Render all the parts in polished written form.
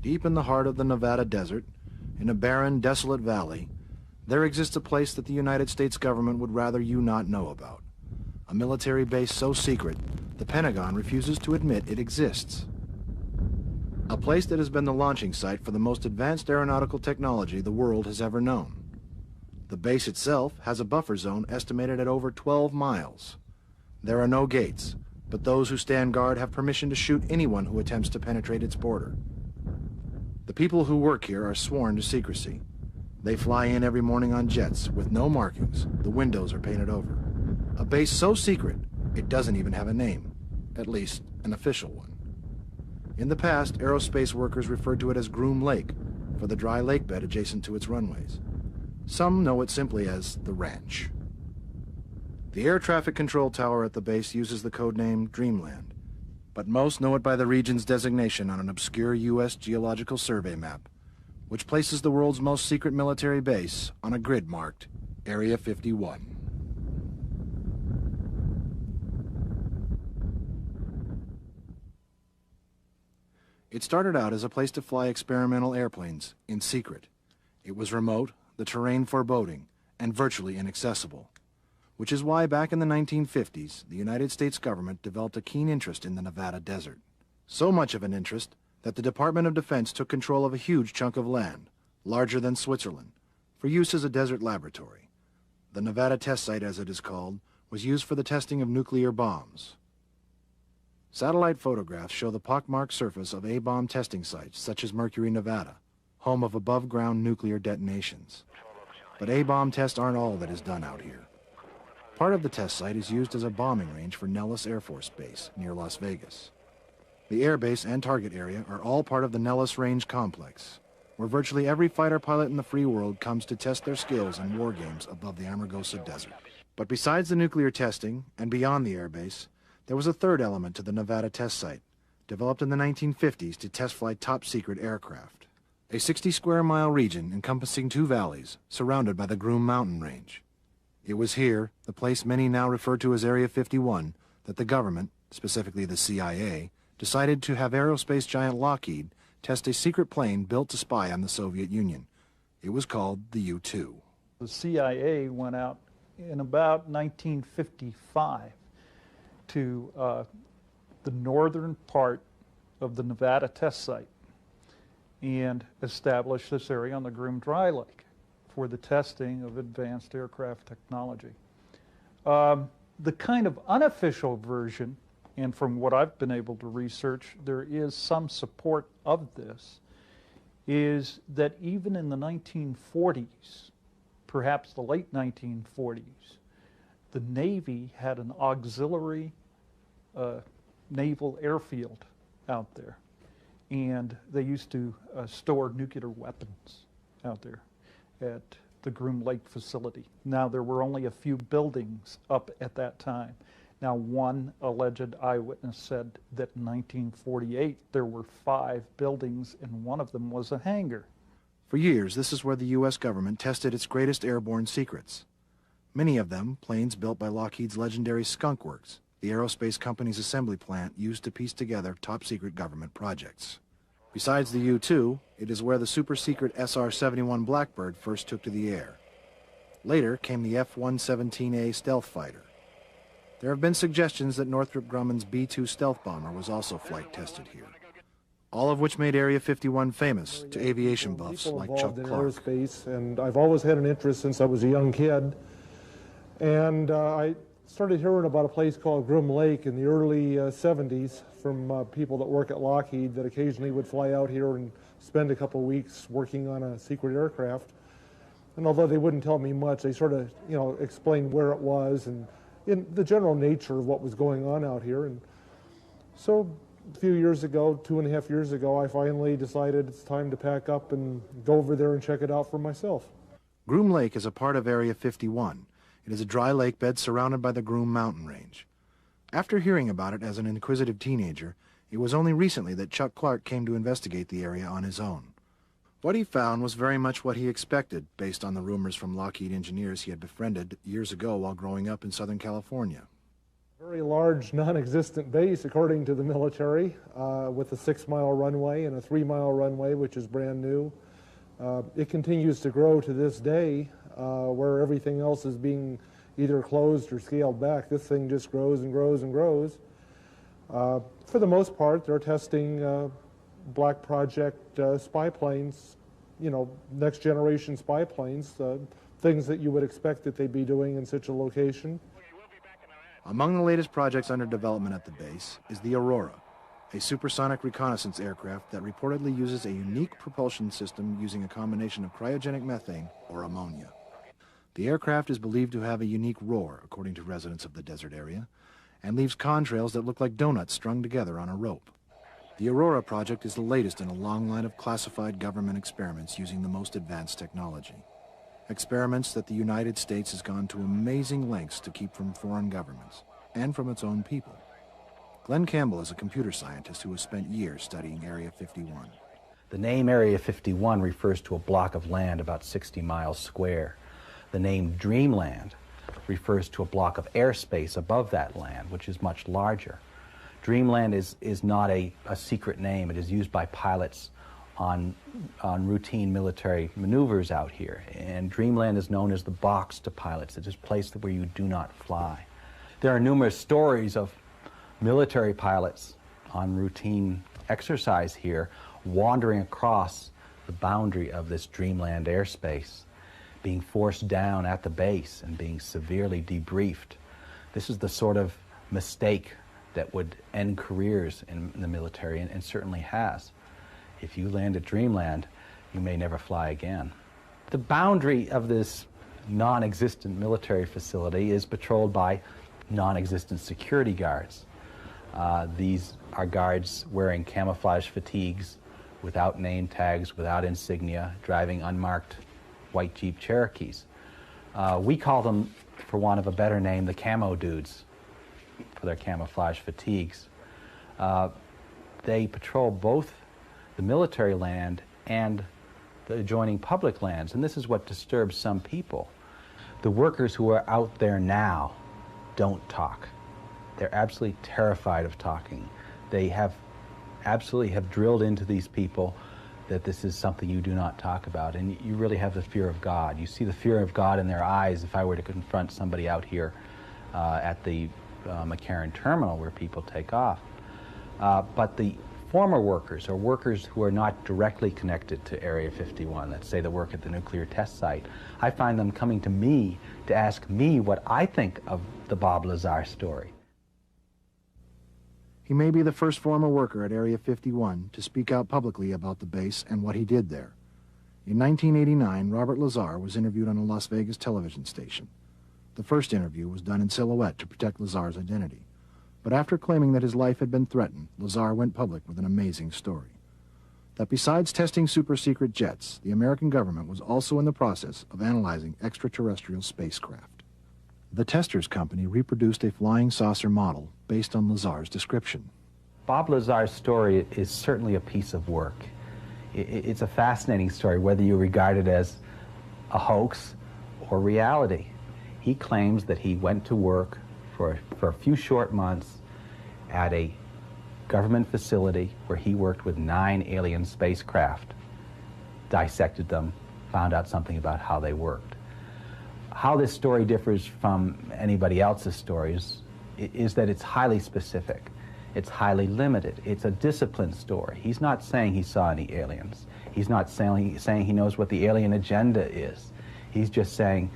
Deep in the heart of the Nevada desert, in a barren, desolate valley, there exists a place that the United States government would rather you not know about. A military base so secret, the Pentagon refuses to admit it exists. A place that has been the launching site for the most advanced aeronautical technology the world has ever known. The base itself has a buffer zone estimated at over 12 miles. There are no gates, but those who stand guard have permission to shoot anyone who attempts to penetrate its border. The people who work here are sworn to secrecy. They fly in every morning on jets with no markings. The windows are painted over. A base so secret, it doesn't even have a name, at least an official one. In the past, aerospace workers referred to it as Groom Lake for the dry lake bed adjacent to its runways. Some know it simply as the Ranch. The air traffic control tower at the base uses the codename Dreamland, but most know it by the region's designation on an obscure U.S. Geological Survey map, which places the world's most secret military base on a grid marked Area 51. It started out as a place to fly experimental airplanes in secret. It was remote, the terrain foreboding, and virtually inaccessible, which is why back in the 1950s, the United States government developed a keen interest in the Nevada desert. So much of an interest that the Department of Defense took control of a huge chunk of land, larger than Switzerland, for use as a desert laboratory. The Nevada test site, as it is called, was used for the testing of nuclear bombs. Satellite photographs show the pockmarked surface of A-bomb testing sites, such as Mercury, Nevada, home of above-ground nuclear detonations. But A-bomb tests aren't all that is done out here. Part of the test site is used as a bombing range for Nellis Air Force Base near Las Vegas. The airbase and target area are all part of the Nellis Range complex, where virtually every fighter pilot in the free world comes to test their skills in war games above the Amargosa Desert. But besides the nuclear testing and beyond the airbase, there was a third element to the Nevada test site, developed in the 1950s to test flight top-secret aircraft. A 60-square-mile region encompassing two valleys, surrounded by the Groom Mountain Range. It was here, the place many now refer to as Area 51, that the government, specifically the CIA, decided to have aerospace giant Lockheed test a secret plane built to spy on the Soviet Union. It was called the U-2. The CIA went out in about 1955 to the northern part of the Nevada test site and established this area on the Groom Dry Lake for the testing of advanced aircraft technology. The kind of unofficial version, and from what I've been able to research, there is some support of this, is that even in the 1940s, perhaps the late 1940s, the Navy had an auxiliary naval airfield out there, and they used to store nuclear weapons out there at the Groom Lake facility. Now, there were only a few buildings up at that time. Now, one alleged eyewitness said that in 1948 there were 5 buildings and one of them was a hangar. For years, this is where the U.S. government tested its greatest airborne secrets. Many of them planes built by Lockheed's legendary Skunk Works, the aerospace company's assembly plant used to piece together top-secret government projects. Besides the U-2, it is where the super-secret SR-71 Blackbird first took to the air. Later came the F-117A stealth fighter. There have been suggestions that Northrop Grumman's B-2 stealth bomber was also flight tested here, all of which made Area 51 famous to aviation buffs like Chuck Clark. Aerospace, and I've always had an interest since I was a young kid. And I started hearing about a place called Groom Lake in the early 70s from people that work at Lockheed that occasionally would fly out here and spend a couple weeks working on a secret aircraft. And although they wouldn't tell me much, they sort of, explained where it was and in the general nature of what was going on out here. And so a few years ago, 2.5 years ago, I finally decided it's time to pack up and go over there and check it out for myself. Groom Lake is a part of Area 51. It is a dry lake bed surrounded by the Groom Mountain Range. After hearing about it as an inquisitive teenager, it was only recently that Chuck Clark came to investigate the area on his own. What he found was very much what he expected, based on the rumors from Lockheed engineers he had befriended years ago while growing up in Southern California. Very large, non-existent base, according to the military, with a 6-mile runway and a 3-mile runway, which is brand new. It continues to grow to this day, where everything else is being either closed or scaled back. This thing just grows and grows and grows. For the most part, they're testing Black Project spy planes, you know, next generation spy planes, things that you would expect that they'd be doing in such a location. Among the latest projects under development at the base is the Aurora, a supersonic reconnaissance aircraft that reportedly uses a unique propulsion system using a combination of cryogenic methane or ammonia. The aircraft is believed to have a unique roar, according to residents of the desert area, and leaves contrails that look like donuts strung together on a rope. The Aurora project is the latest in a long line of classified government experiments using the most advanced technology. Experiments that the United States has gone to amazing lengths to keep from foreign governments and from its own people. Glenn Campbell is a computer scientist who has spent years studying Area 51. The name Area 51 refers to a block of land about 60 miles square. The name Dreamland refers to a block of airspace above that land, which is much larger. Dreamland is not a secret name. It is used by pilots on routine military maneuvers out here. And Dreamland is known as the box to pilots. It is a place where you do not fly. There are numerous stories of military pilots on routine exercise here wandering across the boundary of this Dreamland airspace, being forced down at the base and being severely debriefed. This is the sort of mistake that would end careers in the military, and certainly has. If you land at Dreamland, you may never fly again. The boundary of this non-existent military facility is patrolled by non-existent security guards. These are guards wearing camouflage fatigues, without name tags, without insignia, driving unmarked white Jeep Cherokees. We call them, for want of a better name, the camo dudes, for their camouflage fatigues. They patrol both the military land and the adjoining public lands, and this is what disturbs some people. The workers who are out there now don't talk. They're absolutely terrified of talking. They absolutely have drilled into these people that this is something you do not talk about, and you really have the fear of God. You see the fear of God in their eyes if I were to confront somebody out here at the McCarran terminal where people take off. But the former workers, or workers who are not directly connected to Area 51, let's say the work at the nuclear test site, I find them coming to me to ask me what I think of the Bob Lazar story. He may be the first former worker at Area 51 to speak out publicly about the base and what he did there. In 1989, Robert Lazar was interviewed on a Las Vegas television station. The first interview was done in silhouette to protect Lazar's identity. But after claiming that his life had been threatened, Lazar went public with an amazing story. That besides testing super-secret jets, the American government was also in the process of analyzing extraterrestrial spacecraft. The Testers Company reproduced a flying saucer model based on Lazar's description. Bob Lazar's story is certainly a piece of work. It's a fascinating story, whether you regard it as a hoax or reality. He claims that he went to work for a few short months at a government facility where he worked with 9 alien spacecraft, dissected them, found out something about how they worked. How this story differs from anybody else's stories is that it's highly specific. It's highly limited. It's a disciplined story. He's not saying he saw any aliens. He's not saying he knows what the alien agenda is. He's just saying,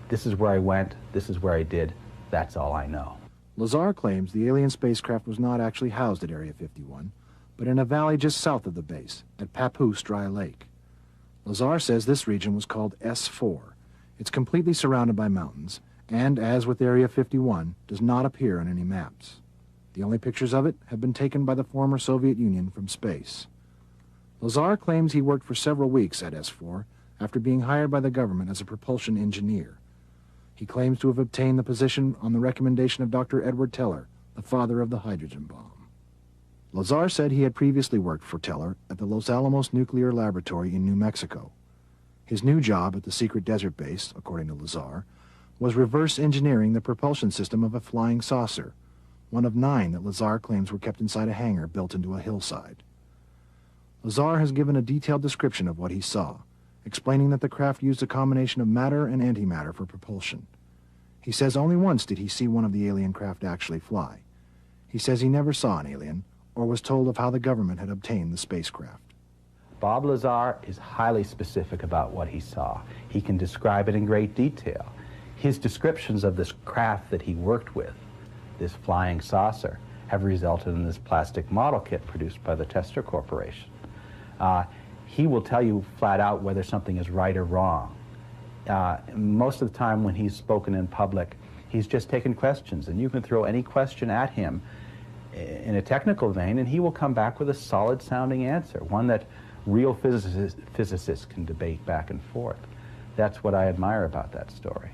this is where I went, this is where I did, that's all I know. Lazar claims the alien spacecraft was not actually housed at Area 51, but in a valley just south of the base, at Papoose Dry Lake. Lazar says this region was called S4. It's completely surrounded by mountains, and, as with Area 51, does not appear on any maps. The only pictures of it have been taken by the former Soviet Union from space. Lazar claims he worked for several weeks at S4 after being hired by the government as a propulsion engineer. He claims to have obtained the position on the recommendation of Dr. Edward Teller, the father of the hydrogen bomb. Lazar said he had previously worked for Teller at the Los Alamos Nuclear Laboratory in New Mexico. His new job at the secret desert base, according to Lazar, was reverse engineering the propulsion system of a flying saucer, one of 9 that Lazar claims were kept inside a hangar built into a hillside. Lazar has given a detailed description of what he saw, explaining that the craft used a combination of matter and antimatter for propulsion. He says only once did he see one of the alien craft actually fly. He says he never saw an alien or was told of how the government had obtained the spacecraft. Bob Lazar is highly specific about what he saw. He can describe it in great detail. His descriptions of this craft that he worked with, this flying saucer, have resulted in this plastic model kit produced by the Tester Corporation. He will tell you flat out whether something is right or wrong. Most of the time when he's spoken in public, he's just taken questions, and you can throw any question at him in a technical vein, and he will come back with a solid-sounding answer, one that real physicists can debate back and forth. That's what I admire about that story.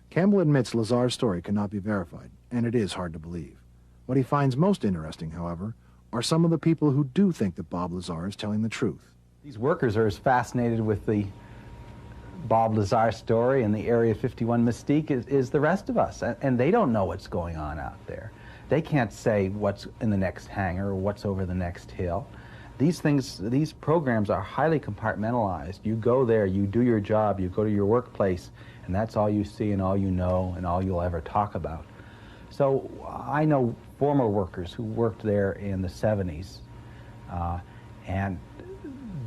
Campbell admits Lazar's story cannot be verified, and it is hard to believe. What he finds most interesting, however, are some of the people who do think that Bob Lazar is telling the truth. These workers are as fascinated with the Bob Lazar story and the Area 51 mystique is the rest of us, and they don't know what's going on out there. They can't say what's in the next hangar or what's over the next hill. These programs are highly compartmentalized. You go there, you do your job, you go to your workplace, and that's all you see and all you know and all you'll ever talk about. So I know former workers who worked there in the 70s, and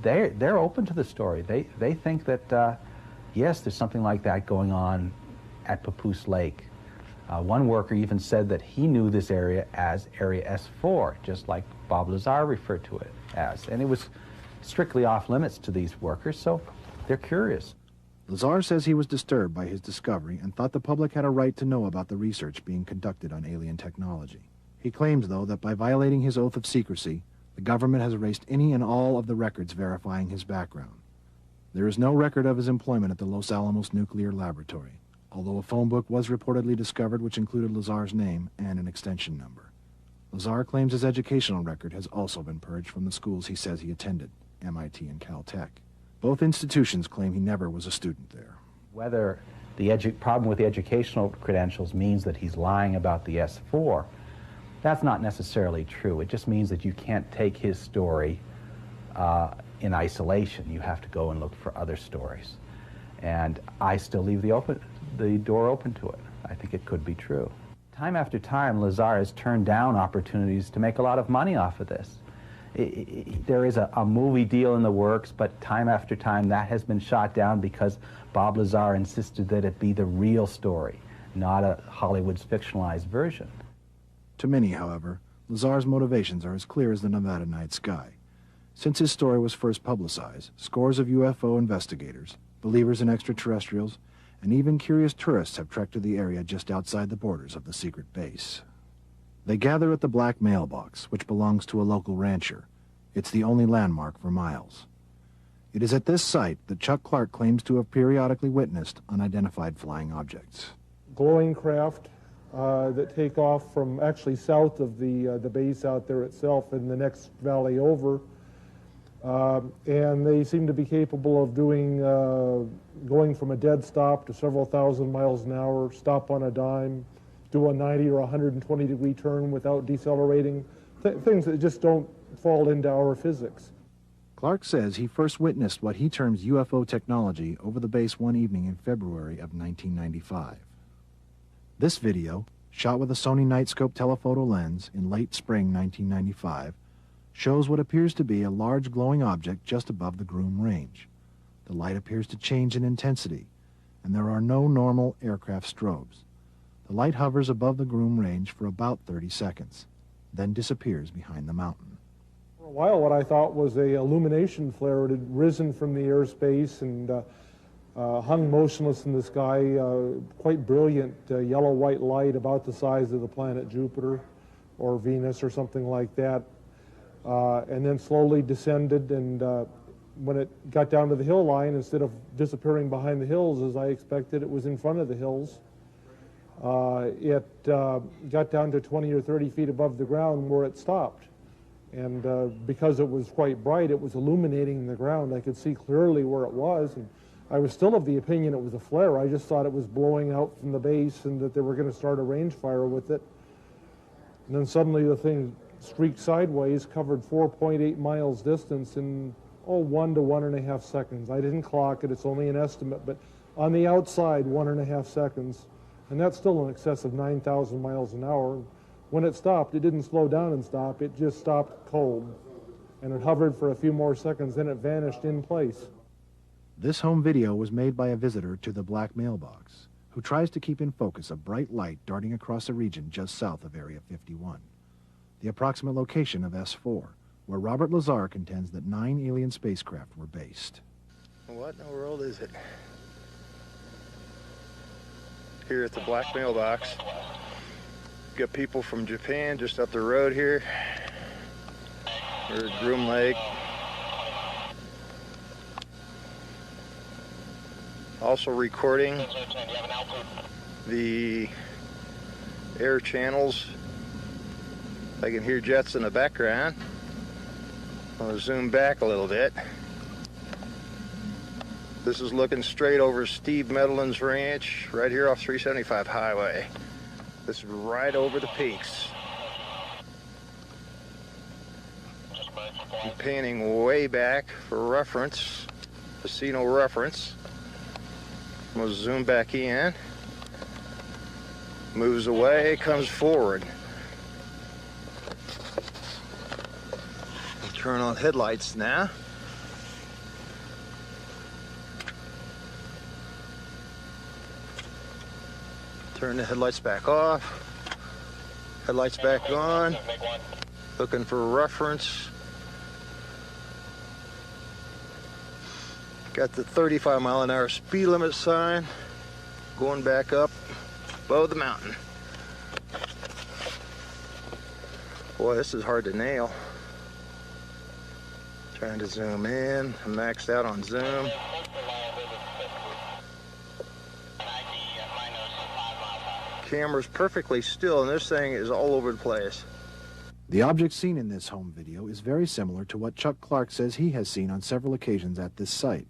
they're open to the story. They think that, yes, there's something like that going on at Papoose Lake. One worker even said that he knew this area as Area S4, just like Bob Lazar referred to it as. And it was strictly off limits to these workers, so they're curious. Lazar says he was disturbed by his discovery and thought the public had a right to know about the research being conducted on alien technology. He claims, though, that by violating his oath of secrecy, the government has erased any and all of the records verifying his background. There is no record of his employment at the Los Alamos Nuclear Laboratory, although a phone book was reportedly discovered which included Lazar's name and an extension number. Lazar claims his educational record has also been purged from the schools he says he attended, MIT and Caltech. Both institutions claim he never was a student there. Whether the problem with the educational credentials means that he's lying about the S4, that's not necessarily true. It just means that you can't take his story in isolation. You have to go and look for other stories. And I still leave the door open to it. I think it could be true. Time after time, Lazar has turned down opportunities to make a lot of money off of this. There is a movie deal in the works, but time after time that has been shot down because Bob Lazar insisted that it be the real story, not a Hollywood's fictionalized version. To many, however, Lazar's motivations are as clear as the Nevada night sky. Since his story was first publicized, scores of UFO investigators, believers in extraterrestrials, and even curious tourists have trekked to the area just outside the borders of the secret base. They gather at the Black Mailbox, which belongs to a local rancher. It's the only landmark for miles. It is at this site that Chuck Clark claims to have periodically witnessed unidentified flying objects. Glowing craft that take off from actually south of the base out there itself in the next valley over. And they seem to be capable of doing, going from a dead stop to several thousand miles an hour, stop on a dime, do a 90 or 120 degree turn without decelerating, things that just don't fall into our physics. Clark says he first witnessed what he terms UFO technology over the base one evening in February of 1995. This video, shot with a Sony Nightscope telephoto lens in late spring 1995, shows what appears to be a large glowing object just above the Groom Range. The light appears to change in intensity, and there are no normal aircraft strobes. The light hovers above the Groom Range for about 30 seconds, then disappears behind the mountain. For a while, what I thought was a illumination flare. It had risen from the airspace and hung motionless in the sky, quite brilliant yellow-white light about the size of the planet Jupiter or Venus or something like that. And then slowly descended, and when it got down to the hill line, instead of disappearing behind the hills as I expected, it was in front of the hills. It got down to 20 or 30 feet above the ground where it stopped. And because it was quite bright, it was illuminating the ground. I could see clearly where it was, and I was still of the opinion it was a flare. I just thought it was blowing out from the base and that they were going to start a range fire with it. And then suddenly the thing streaked sideways, covered 4.8 miles distance in, 1 to 1.5 seconds. I didn't clock it, it's only an estimate, but on the outside, 1.5 seconds. And that's still in excess of 9,000 miles an hour. When it stopped, it didn't slow down and stop, it just stopped cold. And it hovered for a few more seconds, then it vanished in place. This home video was made by a visitor to the black mailbox, who tries to keep in focus a bright light darting across a region just south of Area 51, the approximate location of S4, where Robert Lazar contends that 9 alien spacecraft were based. What in the world is it? Here at the black mailbox, got people from Japan just up the road here. We're at Groom Lake. Also recording the air channels. I can hear jets in the background. I'll zoom back a little bit. This is looking straight over Steve Medlin's ranch, right here off 375 highway. This is right over the peaks. I'm panning way back for reference, casino reference. I'm gonna zoom back in. Moves away, comes forward. I'll turn on headlights now. Turn the headlights back off. Headlights back on. Looking for reference. Got the 35-mile-an-hour speed limit sign going back up above the mountain. Boy, this is hard to nail. Trying to zoom in. I'm maxed out on zoom. Camera's perfectly still, and this thing is all over the place. The object seen in this home video is very similar to what Chuck Clark says he has seen on several occasions at this site.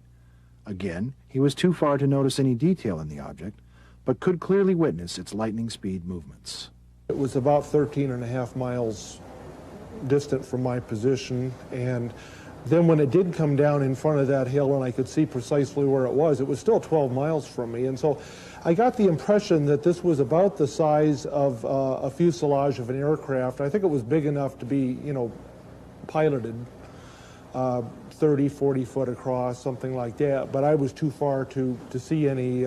Again, he was too far to notice any detail in the object, but could clearly witness its lightning speed movements. It was about 13.5 miles distant from my position, and then when it did come down in front of that hill and I could see precisely where it was still 12 miles from me. And so I got the impression that this was about the size of a fuselage of an aircraft. I think it was big enough to be, piloted, 30, 40 foot across, something like that. But I was too far to see any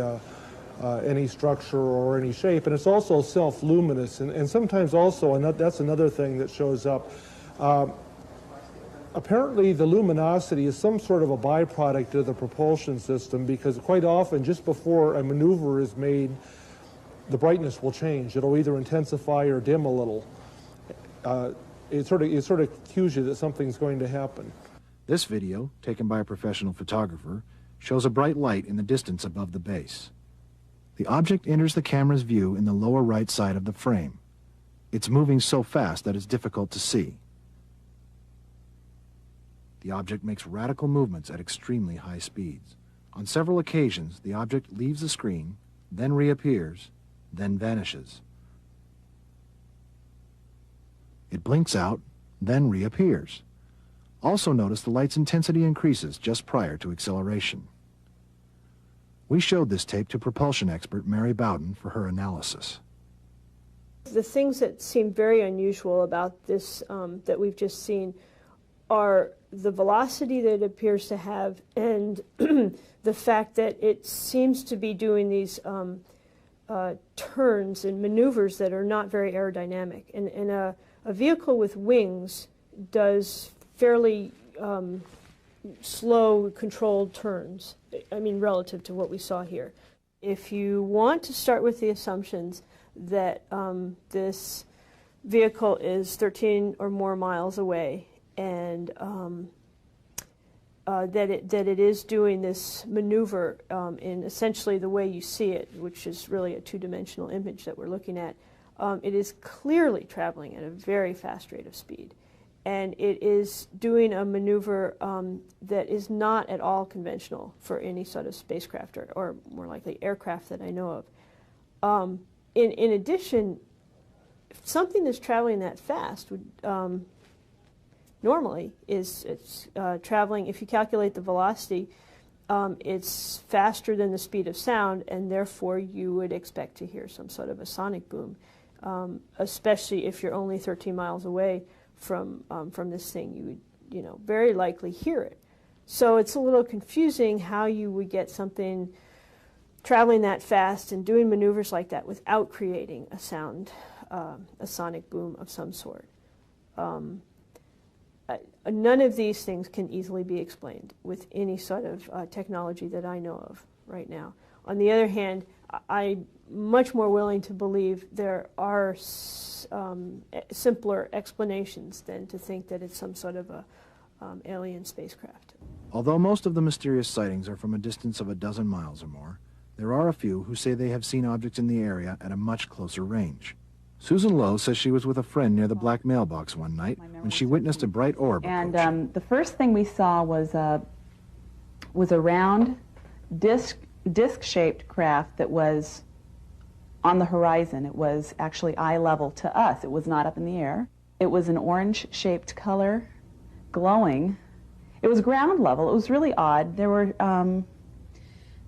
structure or any shape. And it's also self-luminous. And sometimes also, and that's another thing that shows up, apparently the luminosity is some sort of a byproduct of the propulsion system, because quite often just before a maneuver is made, the brightness will change. It'll either intensify or dim a little. It sort of cues you that something's going to happen. This video, taken by a professional photographer, shows a bright light in the distance above the base. The object enters the camera's view in the lower right side of the frame. It's moving so fast that it's difficult to see. The object makes radical movements at extremely high speeds. On several occasions, the object leaves the screen, then reappears, then vanishes. It blinks out, then reappears. Also notice the light's intensity increases just prior to acceleration. We showed this tape to propulsion expert Mary Bowden for her analysis. The things that seem very unusual about this that we've just seen are the velocity that it appears to have, and the fact that it seems to be doing these turns and maneuvers that are not very aerodynamic. And a vehicle with wings does fairly slow, controlled turns, I mean, relative to what we saw here. If you want to start with the assumptions that this vehicle is 13 or more miles away, and that it is doing this maneuver in essentially the way you see it, which is really a two-dimensional image that we're looking at, it is clearly traveling at a very fast rate of speed. And it is doing a maneuver that is not at all conventional for any sort of spacecraft or more likely aircraft that I know of. In addition, something that's traveling that fast would normally it's traveling, if you calculate the velocity, it's faster than the speed of sound, and therefore you would expect to hear some sort of a sonic boom, especially if you're only 13 miles away from this thing. You would, very likely hear it. So it's a little confusing how you would get something traveling that fast and doing maneuvers like that without creating a sound, a sonic boom of some sort. None of these things can easily be explained with any sort of technology that I know of right now. On the other hand, I'm much more willing to believe there are simpler explanations than to think that it's some sort of a alien spacecraft. Although most of the mysterious sightings are from a distance of 12 miles or more, there are a few who say they have seen objects in the area at a much closer range. Susan Lowe says she was with a friend near the black mailbox one night when she witnessed a bright orb approaching. And the first thing we saw was a round, disc-shaped craft that was on the horizon. It was actually eye level to us. It was not up in the air. It was an orange-shaped color, glowing. It was ground level. It was really odd. There were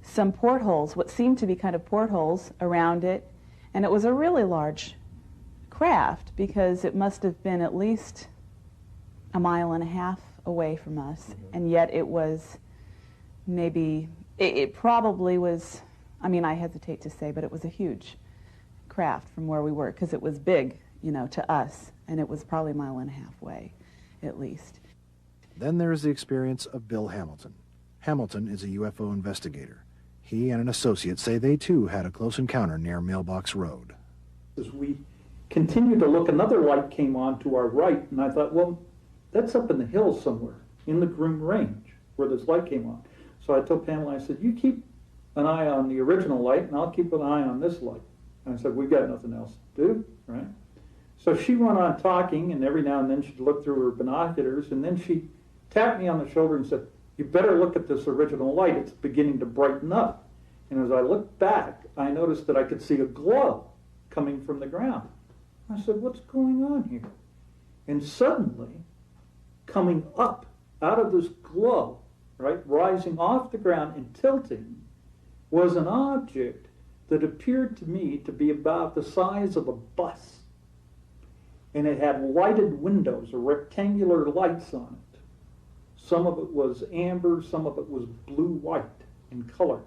some portholes, what seemed to be kind of portholes around it, and it was a really large craft because it must have been at least 1.5 miles away from us, and yet it was maybe, it probably was, I mean, I hesitate to say, but it was a huge craft from where we were because it was big, to us, and it was probably 1.5 miles away at least. Then there is the experience of Bill Hamilton. Hamilton is a UFO investigator. He and an associate say they too had a close encounter near Mailbox Road. As we continued to look, another light came on to our right, and I thought, well, that's up in the hills somewhere, in the Groom Range, where this light came on. So I told Pamela, I said, you keep an eye on the original light, and I'll keep an eye on this light. And I said, we've got nothing else to do, right? So she went on talking, and every now and then she'd look through her binoculars, and then she tapped me on the shoulder and said, you better look at this original light. It's beginning to brighten up. And as I looked back, I noticed that I could see a glow coming from the ground. I said, what's going on here? And suddenly, coming up out of this glow, right, rising off the ground and tilting, was an object that appeared to me to be about the size of a bus. And it had lighted windows, or rectangular lights on it. Some of it was amber, some of it was blue-white in color.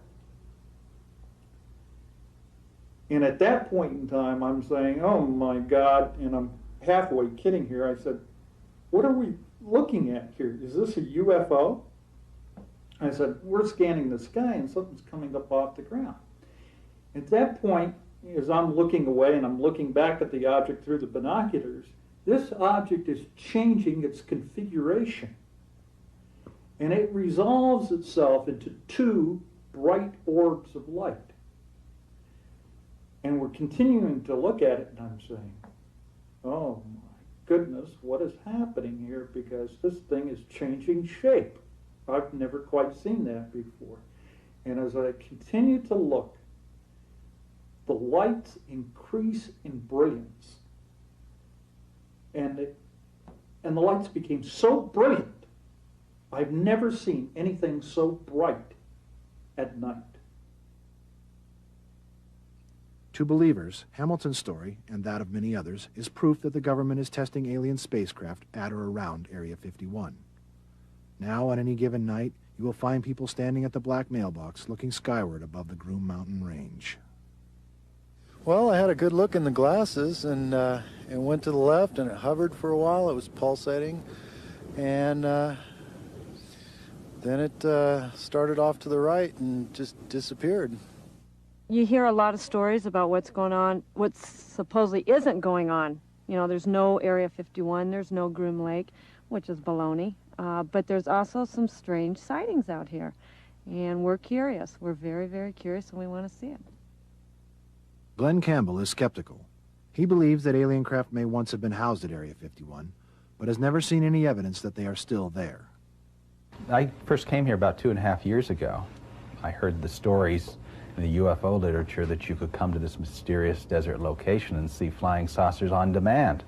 And at that point in time, I'm saying, oh my God, and I'm halfway kidding here. I said, what are we looking at here? Is this a UFO? I said, we're scanning the sky and something's coming up off the ground. At that point, as I'm looking away and I'm looking back at the object through the binoculars, this object is changing its configuration. And it resolves itself into two bright orbs of light. And we're continuing to look at it, and I'm saying, oh my goodness, what is happening here? Because this thing is changing shape. I've never quite seen that before. And as I continue to look, the lights increase in brilliance. And the lights became so brilliant, I've never seen anything so bright at night. To believers, Hamilton's story, and that of many others, is proof that the government is testing alien spacecraft at or around Area 51. Now, on any given night, you will find people standing at the black mailbox looking skyward above the Groom Mountain Range. Well, I had a good look in the glasses and went to the left, and it hovered for a while. It was pulsating, and then it started off to the right and just disappeared. You hear a lot of stories about what's going on, what supposedly isn't going on. There's no Area 51, there's no Groom Lake, which is baloney. But there's also some strange sightings out here. And we're curious. We're very, very curious, and we want to see it. Glenn Campbell is skeptical. He believes that alien craft may once have been housed at Area 51, but has never seen any evidence that they are still there. I first came here about 2.5 years ago. I heard the stories in the UFO literature that you could come to this mysterious desert location and see flying saucers on demand.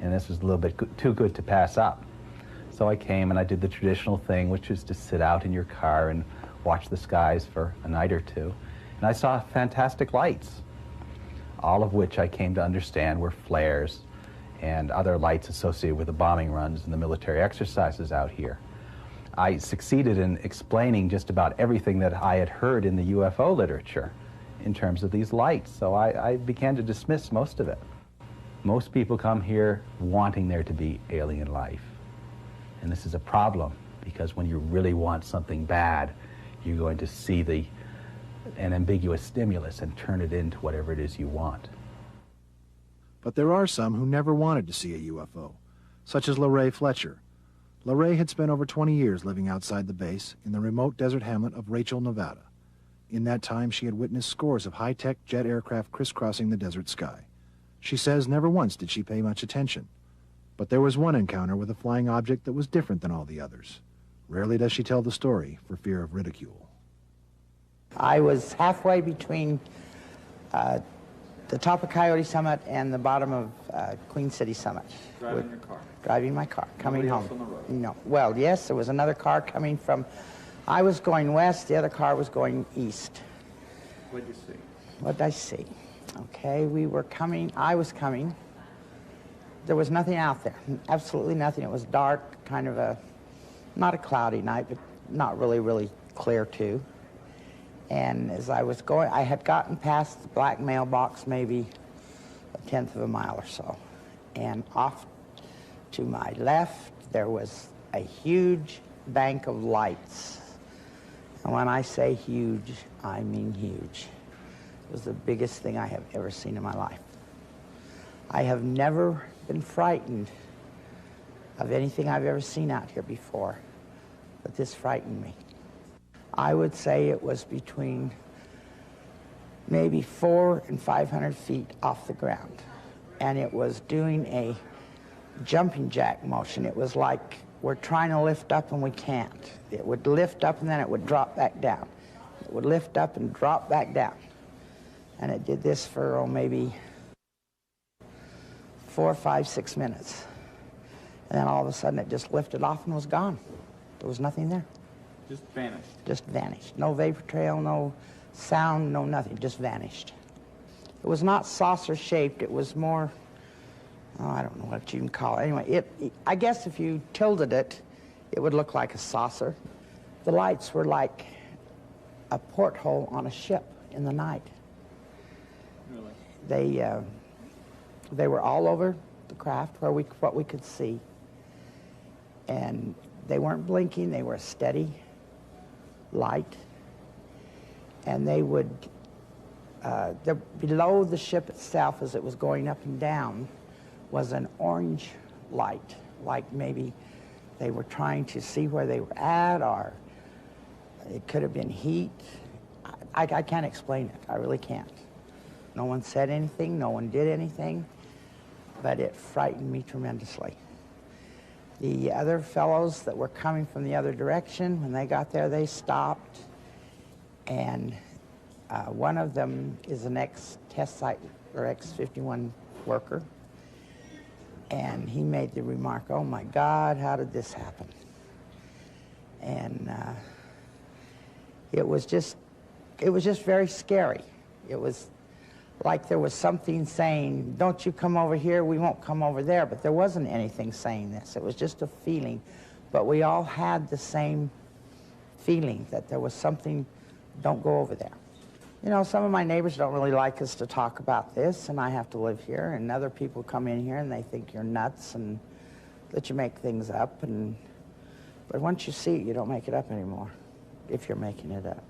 And this was a little bit too good to pass up. So I came and I did the traditional thing, which is to sit out in your car and watch the skies for a night or two. And I saw fantastic lights, all of which I came to understand were flares and other lights associated with the bombing runs and the military exercises out here. I succeeded in explaining just about everything that I had heard in the UFO literature in terms of these lights, so I began to dismiss most of it. Most people come here wanting there to be alien life, and this is a problem, because when you really want something bad, you're going to see an ambiguous stimulus and turn it into whatever it is you want. But there are some who never wanted to see a UFO, such as LaRae Fletcher. LaRae had spent over 20 years living outside the base in the remote desert hamlet of Rachel, Nevada. In that time, she had witnessed scores of high-tech jet aircraft crisscrossing the desert sky. She says never once did she pay much attention. But there was one encounter with a flying object that was different than all the others. Rarely does she tell the story for fear of ridicule. I was halfway between the top of Coyote Summit and the bottom of Queen City Summit. Driving your car? Driving my car, coming home. On the road? No. Well, yes, there was another car coming from... I was going west, the other car was going east. What did you see? What did I see? Okay, we were coming, I was coming. There was nothing out there, absolutely nothing. It was dark, kind of a, not a cloudy night, but not really, really clear too. And as I was going, I had gotten past the black mailbox maybe a tenth of a mile or so. And off to my left, there was a huge bank of lights. And when I say huge, I mean huge. It was the biggest thing I have ever seen in my life. I have never been frightened of anything I've ever seen out here before, but this frightened me. I would say it was between maybe 400 and 500 feet off the ground, and it was doing a jumping jack motion. It was like we're trying to lift up and we can't. It would lift up and then it would drop back down. It would lift up and drop back down. And it did this for, maybe 4, 5, 6 minutes. And then all of a sudden it just lifted off and was gone. There was nothing there. Just vanished? Just vanished. No vapor trail, no sound, no nothing. Just vanished. It was not saucer-shaped. It was more, I don't know what you can call it. Anyway, I guess if you tilted it, it would look like a saucer. The lights were like a porthole on a ship in the night. Really? They were all over the craft what we could see. And they weren't blinking, they were a steady light. And they would, below the ship itself as it was going up and down was an orange light, like maybe they were trying to see where they were at, or it could have been heat. I can't explain it, I really can't. No one said anything, no one did anything, but it frightened me tremendously. The other fellows that were coming from the other direction, when they got there, they stopped, and one of them is an ex-test site or ex-51 worker, and he made the remark, "Oh my God, how did this happen?" And it was just very scary. It was like there was something saying, "Don't you come over here, we won't come over there," but there wasn't anything saying this. It was just a feeling, but we all had the same feeling that there was something, "Don't go over there." You know, some of my neighbors don't really like us to talk about this, and I have to live here, and other people come in here and they think you're nuts and that you make things up, but once you see it, you don't make it up anymore, if you're making it up.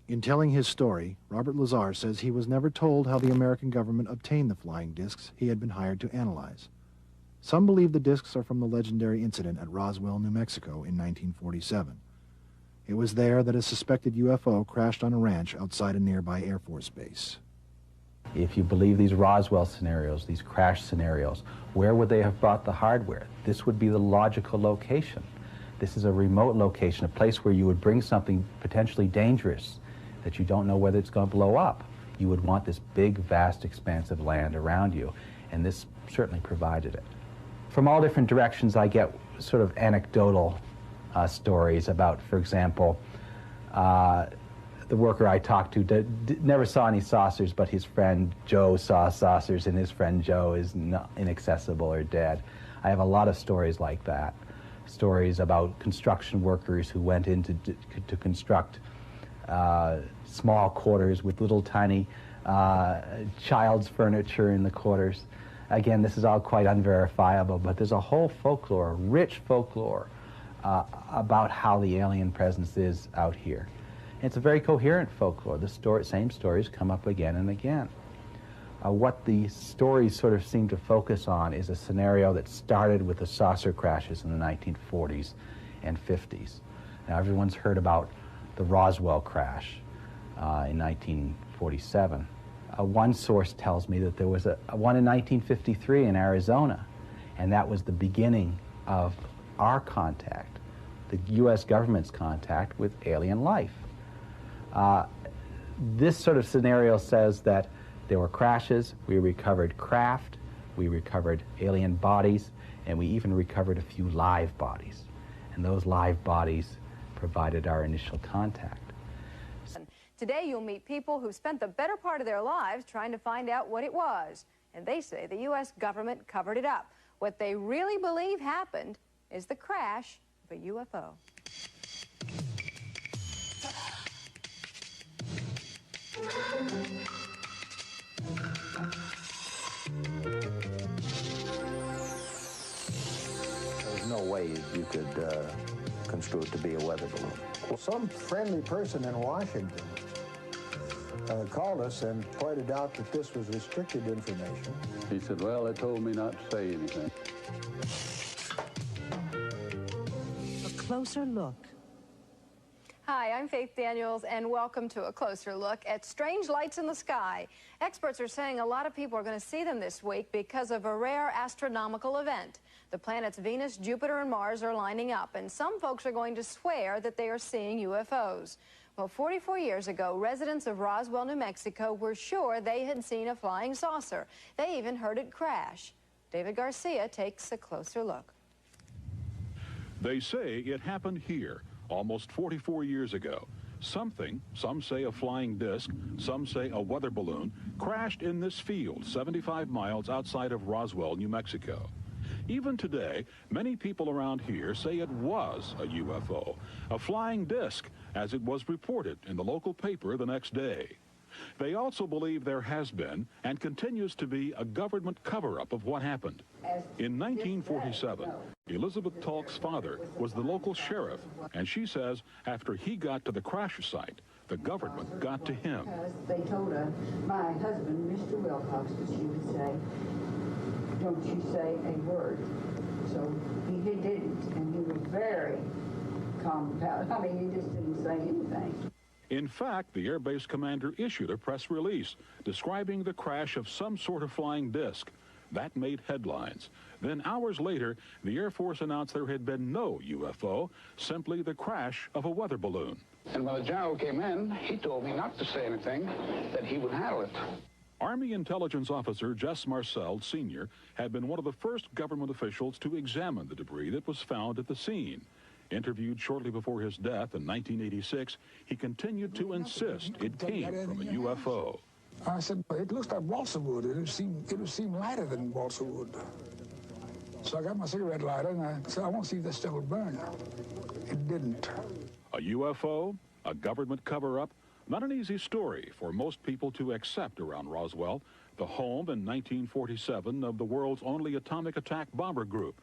In telling his story, Robert Lazar says he was never told how the American government obtained the flying discs he had been hired to analyze. Some believe the discs are from the legendary incident at Roswell, New Mexico in 1947. It was there that a suspected UFO crashed on a ranch outside a nearby Air Force base. If you believe these Roswell scenarios, these crash scenarios, where would they have brought the hardware? This would be the logical location. This is a remote location, a place where you would bring something potentially dangerous that you don't know whether it's going to blow up. You would want this big, vast expanse of land around you, and this certainly provided it. From all different directions, I get sort of anecdotal stories about, for example, the worker I talked to never saw any saucers, but his friend Joe saw saucers, and his friend Joe is inaccessible or dead. I have a lot of stories like that. Stories about construction workers who went in to construct small quarters with little tiny child's furniture in the quarters. Again, this is all quite unverifiable, but there's a whole folklore, rich folklore, about how the alien presence is out here. And it's a very coherent folklore. The same stories come up again and again. What the stories sort of seem to focus on is a scenario that started with the saucer crashes in the 1940s and 50s. Now, everyone's heard about the Roswell crash in 1947. One source tells me that there was one in 1953 in Arizona, and that was the beginning of our contact, the U.S. government's contact with alien life. This sort of scenario says that there were crashes, we recovered craft, we recovered alien bodies, and we even recovered a few live bodies. And those live bodies provided our initial contact. Today you'll meet people who spent the better part of their lives trying to find out what it was. And they say the U.S. government covered it up. What they really believe happened is the crash of a UFO. There's no way you could construe it to be a weather balloon. Well, some friendly person in Washington called us and pointed out that this was restricted information. He said, well, they told me not to say anything. A closer look. Hi, I'm Faith Daniels, and welcome to a closer look at strange lights in the sky. Experts are saying a lot of people are going to see them this week because of a rare astronomical event. The planets Venus, Jupiter, and Mars are lining up, and some folks are going to swear that they are seeing UFOs. Well, 44 years ago, residents of Roswell, New Mexico were sure they had seen a flying saucer. They even heard it crash. David Garcia takes a closer look. They say it happened here almost 44 years ago. Something, some say a flying disc, some say a weather balloon, crashed in this field 75 miles outside of Roswell, New Mexico. Even today, many people around here say it was a UFO, a flying disc, as it was reported in the local paper the next day. They also believe there has been and continues to be a government cover-up of what happened. In 1947, Elizabeth Talk's father was the local sheriff, and she says after he got to the crash site, the government got to him. They told my husband, Mr. Wilcox, that she would say, don't you say a word. So he didn't, and he was very calm about it. I mean, he just didn't say anything. In fact, the Air Base commander issued a press release describing the crash of some sort of flying disc. That made headlines. Then hours later, the Air Force announced there had been no UFO, simply the crash of a weather balloon. And when the general came in, he told me not to say anything, that he would handle it. Army intelligence officer Jess Marcel, Sr., had been one of the first government officials to examine the debris that was found at the scene. Interviewed shortly before his death in 1986, he continued to insist it came from a UFO. I said, it looks like balsa wood. It would seem lighter than balsa wood. So I got my cigarette lighter and I said, I want to see if this stuff will burn. It didn't. A UFO? A government cover-up? Not an easy story for most people to accept around Roswell, the home in 1947 of the world's only atomic attack bomber group.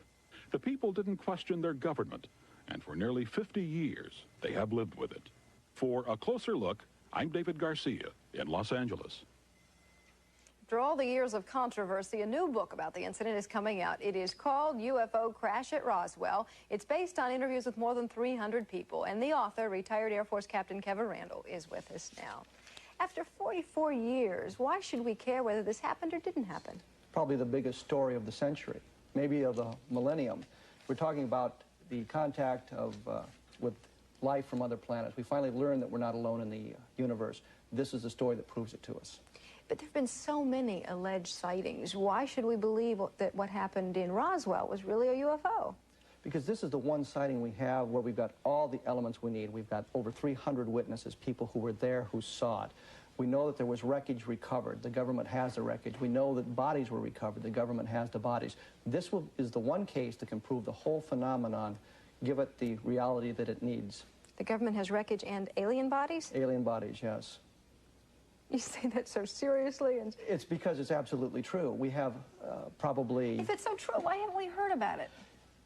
The people didn't question their government, and for nearly 50 years, they have lived with it. For A Closer Look, I'm David Garcia in Los Angeles. After all the years of controversy, a new book about the incident is coming out. It is called UFO Crash at Roswell. It's based on interviews with more than 300 people, and the author, retired Air Force Captain Kevin Randle, is with us now. After 44 years, why should we care whether this happened or didn't happen? Probably the biggest story of the century, maybe of the millennium. We're talking about the contact of with life from other planets. We finally learned that we're not alone in the universe. This is the story that proves it to us. But there have been so many alleged sightings. Why should we believe that what happened in Roswell was really a UFO? Because this is the one sighting we have where we've got all the elements we need. We've got over 300 witnesses, people who were there, who saw it. We know that there was wreckage recovered. The government has the wreckage. We know that bodies were recovered. The government has the bodies. This is the one case that can prove the whole phenomenon, give it the reality that it needs. The government has wreckage and alien bodies? Alien bodies, yes. You say that so seriously? And it's because it's absolutely true. We have probably... If it's so true, why haven't we heard about it?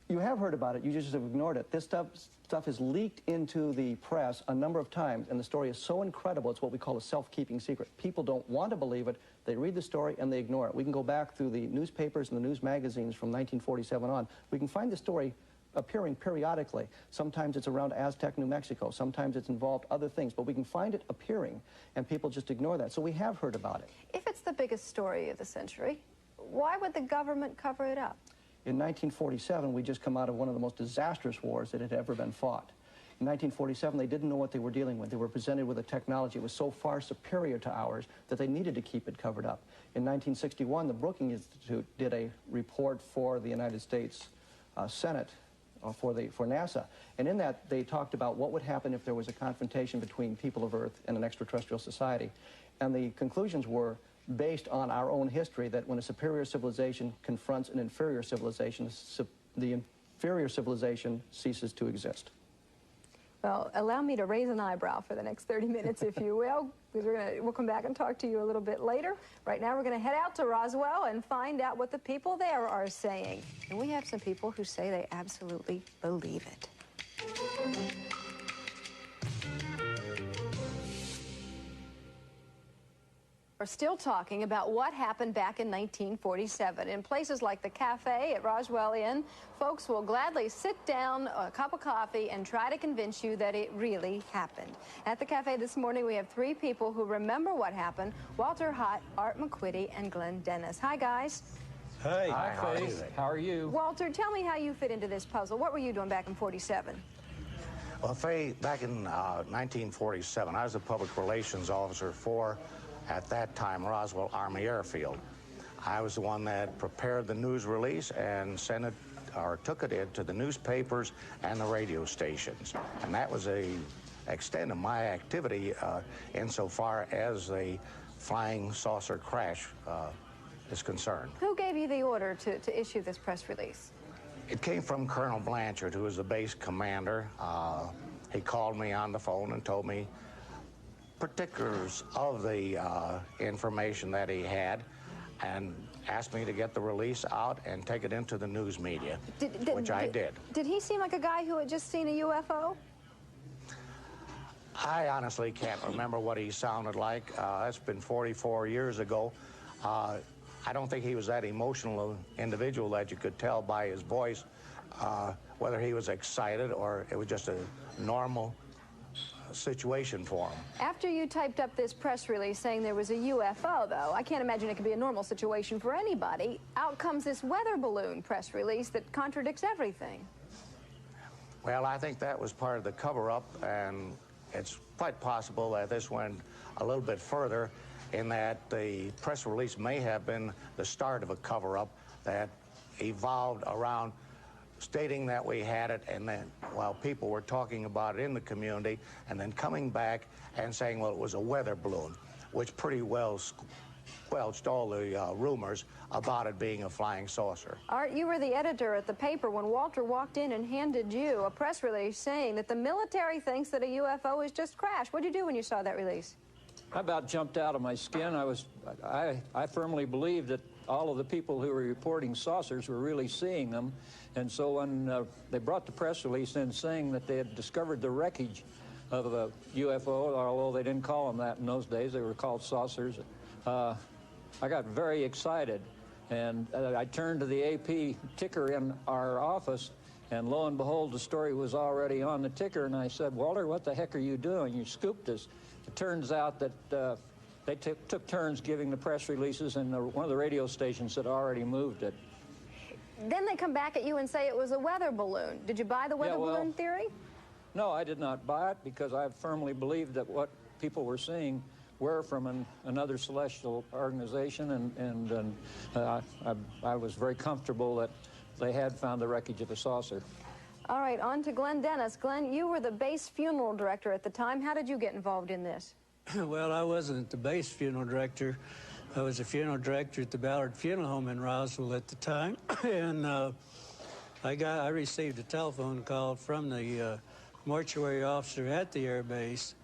You have heard about it, you just have ignored it. This stuff is leaked into the press a number of times, and the story is so incredible, it's what we call a self-keeping secret. People don't want to believe it, they read the story and they ignore it. We can go back through the newspapers and the news magazines from 1947 on. We can find the story appearing periodically. Sometimes it's around Aztec, New Mexico. Sometimes it's involved other things, but we can find it appearing, and people just ignore that. So we have heard about it. If it's the biggest story of the century, why would the government cover it up? In 1947, we just come out of one of the most disastrous wars that had ever been fought. In 1947, they didn't know what they were dealing with. They were presented with a technology that was so far superior to ours that they needed to keep it covered up. In 1961, the Brookings Institute did a report for the United States Senate for NASA. And in that, they talked about what would happen if there was a confrontation between people of Earth and an extraterrestrial society. And the conclusions were, based on our own history, that when a superior civilization confronts an inferior civilization, the inferior civilization ceases to exist. Well, allow me to raise an eyebrow for the next 30 minutes, if you will, because we'll come back and talk to you a little bit later. Right now, we're going to head out to Roswell and find out what the people there are saying. And we have some people who say they absolutely believe it. We're still talking about what happened back in 1947. In places like the cafe at Roswell Inn, folks will gladly sit down, a cup of coffee, and try to convince you that it really happened. At the cafe this morning, we have three people who remember what happened: Walter Hott, Art McQuitty, and Glenn Dennis. Hi, guys. Hey. Hi, Faith. How are you? Walter, tell me how you fit into this puzzle. What were you doing back in 47? Well, Faye, back in 1947, I was the public relations officer for, at that time, Roswell Army Airfield. I was the one that prepared the news release and sent it, or took it into the newspapers and the radio stations. And that was the extent of my activity insofar as the flying saucer crash is concerned. Who gave you the order to issue this press release? It came from Colonel Blanchard, who was the base commander. He called me on the phone and told me particulars of the information that he had, and asked me to get the release out and take it into the news media, which I did. Did he seem like a guy who had just seen a UFO? I honestly can't remember what he sounded like. That's been 44 years ago. I don't think he was that emotional individual that you could tell by his voice whether he was excited or it was just a normal situation for him. After you typed up this press release saying there was a UFO, though, I can't imagine it could be a normal situation for anybody. Out comes this weather balloon press release that contradicts everything. Well, I think that was part of the cover-up, and it's quite possible that this went a little bit further in that the press release may have been the start of a cover-up that evolved around stating that we had it, and then while people were talking about it in the community, and then coming back and saying, well, it was a weather balloon, which pretty well squelched all the rumors about it being a flying saucer. Art, you were the editor at the paper when Walter walked in and handed you a press release saying that the military thinks that a UFO has just crashed. What did you do when you saw that release? I about jumped out of my skin. I firmly believed that all of the people who were reporting saucers were really seeing them. And so when they brought the press release in saying that they had discovered the wreckage of a UFO, although they didn't call them that in those days, they were called saucers, I got very excited. And I turned to the AP ticker in our office, and lo and behold, the story was already on the ticker. And I said, Walter, what the heck are you doing? You scooped us. It turns out that they took turns giving the press releases, and one of the radio stations had already moved it. Then they come back at you and say it was a weather balloon. Did you buy the weather balloon theory? No, I did not buy it because I firmly believed that what people were seeing were from another celestial organization, and I was very comfortable that they had found the wreckage of a saucer. All right, on to Glenn Dennis. Glenn, you were the base funeral director at the time. How did you get involved in this? Well, I wasn't the base funeral director. I was a funeral director at the Ballard Funeral Home in Roswell at the time, and I received a telephone call from the mortuary officer at the air base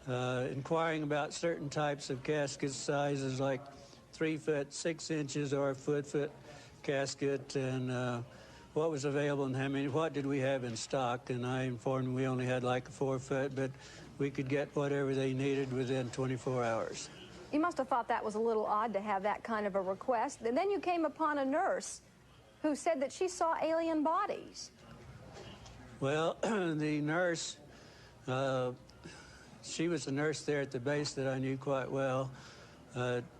inquiring about certain types of casket sizes, like 3 foot 6 inches or a foot casket, and what was available and how many, what did we have in stock. And I informed them we only had like a 4 foot, but we could get whatever they needed within 24 hours. You must have thought that was a little odd to have that kind of a request. And then you came upon a nurse who said that she saw alien bodies. Well, the nurse, she was a nurse there at the base that I knew quite well.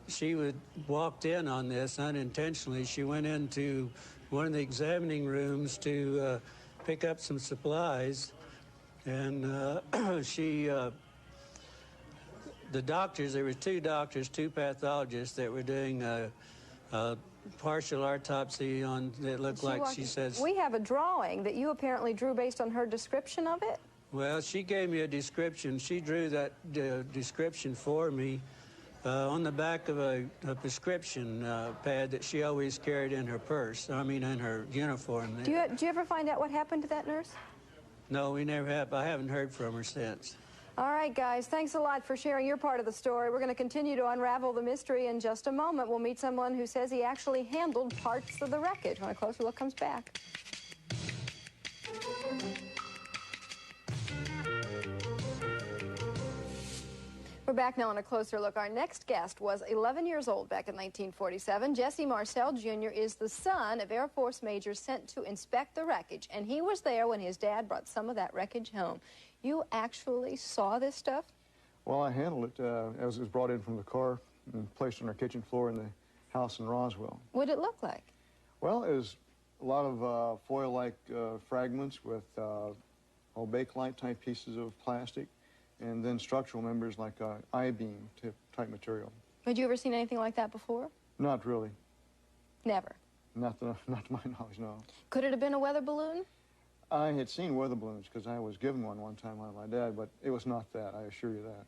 She walked in on this unintentionally. She went into one of the examining rooms to pick up some supplies, and the doctors, there were 2 doctors, 2 pathologists that were doing a partial autopsy on, it looked like, she says... We have a drawing that you apparently drew based on her description of it? Well, she gave me a description. She drew that description for me on the back of a prescription pad that she always carried in her purse, I mean in her uniform. Do you ever find out what happened to that nurse? No, we never have. I haven't heard from her since. All right, guys, thanks a lot for sharing your part of the story. We're going to continue to unravel the mystery in just a moment. We'll meet someone who says he actually handled parts of the wreckage when a closer look comes back. We're back now on a closer look. Our next guest was 11 years old back in 1947. Jesse Marcel Jr. is the son of Air Force majors sent to inspect the wreckage, and he was there when his dad brought some of that wreckage home. You actually saw this stuff? Well, I handled it as it was brought in from the car and placed on our kitchen floor in the house in Roswell. What did it look like? Well, it was a lot of foil-like fragments with Bakelite type pieces of plastic, and then structural members like I-beam type material. Had you ever seen anything like that before? Not really. Never? Not to my knowledge, no. Could it have been a weather balloon? I had seen weather balloons because I was given one time by my dad, but it was not that, I assure you that.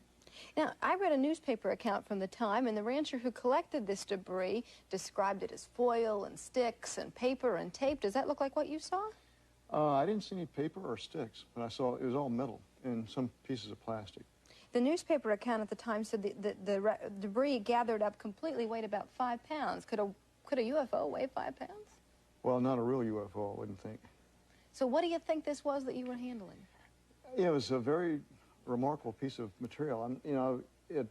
Now, I read a newspaper account from the time, and the rancher who collected this debris described it as foil and sticks and paper and tape. Does that look like what you saw? I didn't see any paper or sticks, but I saw it was all metal and some pieces of plastic. The newspaper account at the time said the debris gathered up completely weighed about 5 pounds. Could a UFO weigh 5 pounds? Well, not a real UFO, I wouldn't think. So what do you think this was that you were handling? Yeah, it was a very remarkable piece of material. You know, it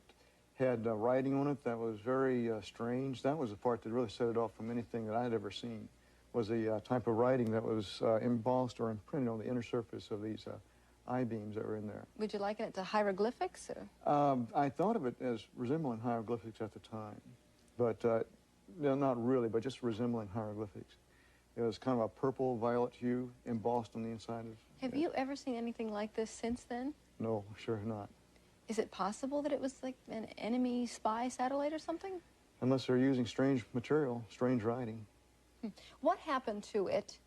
had writing on it that was very strange. That was the part that really set it off from anything that I had ever seen, was the type of writing that was embossed or imprinted on the inner surface of these I-beams that were in there. Would you liken it to hieroglyphics? Or? I thought of it as resembling hieroglyphics at the time, but no, not really, but just resembling hieroglyphics. It was kind of a purple-violet hue embossed on the inside of... Have you ever seen anything like this since then? No, sure not. Is it possible that it was like an enemy spy satellite or something? Unless they're using strange material, strange writing. What happened to it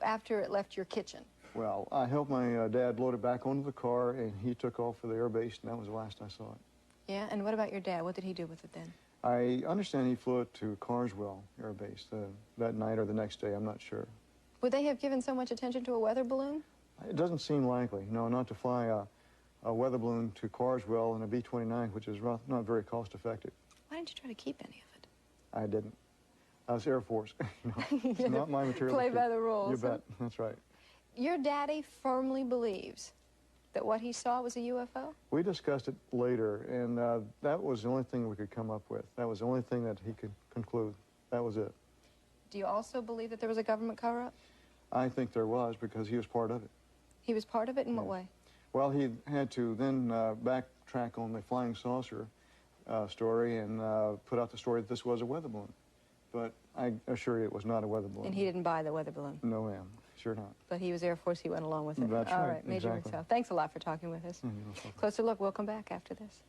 after it left your kitchen? Well, I helped my dad load it back onto the car, and he took off for the air base, and that was the last I saw it. Yeah, and what about your dad? What did he do with it then? I understand he flew it to Carswell Air Base that night or the next day, I'm not sure. Would they have given so much attention to a weather balloon? It doesn't seem likely, no, not to fly a weather balloon to Carswell in a B-29, which is not very cost-effective. Why didn't you try to keep any of it? I didn't. I was Air Force. It's not my material. Play by the rules. You bet, that's right. Your daddy firmly believes that what he saw was a UFO? We discussed it later, and that was the only thing we could come up with. That was the only thing that he could conclude. That was it. Do you also believe that there was a government cover-up? I think there was, because he was part of it. He was part of it? In what way? Well, he had to then backtrack on the flying saucer story and put out the story that this was a weather balloon. But I assure you it was not a weather balloon. And he didn't buy the weather balloon? No, ma'am. Sure. sure not. But he was Air Force, he went along with it. That's All right, right, Major exactly. McSall, thanks a lot for talking with us. Closer look, we'll come back after this.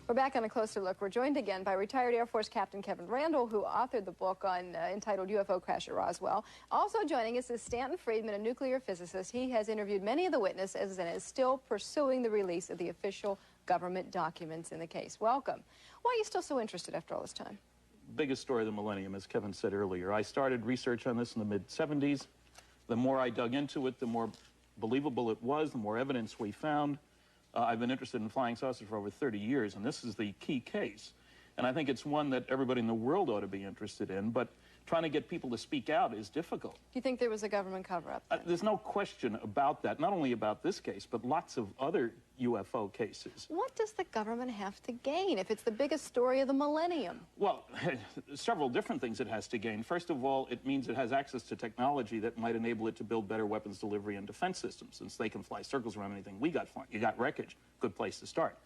We're back on A Closer Look. We're joined again by retired Air Force Captain Kevin Randall, who authored the book entitled UFO Crash at Roswell. Also joining us is Stanton Friedman, a nuclear physicist. He has interviewed many of the witnesses and is still pursuing the release of the official government documents in the case. Welcome. Why are you still so interested after all this time? Biggest story of the millennium, as Kevin said earlier. I started research on this in the mid-'70s. The more I dug into it, the more believable it was, the more evidence we found. I've been interested in flying saucers for over 30 years, and this is the key case. And I think it's one that everybody in the world ought to be interested in, but trying to get people to speak out is difficult. Do you think there was a government cover-up? There's no question about that, not only about this case, but lots of other UFO cases. What does the government have to gain if it's the biggest story of the millennium? Well, several different things it has to gain. First of all, it means it has access to technology that might enable it to build better weapons delivery and defense systems, since they can fly circles around anything we got flying. You got wreckage, good place to start.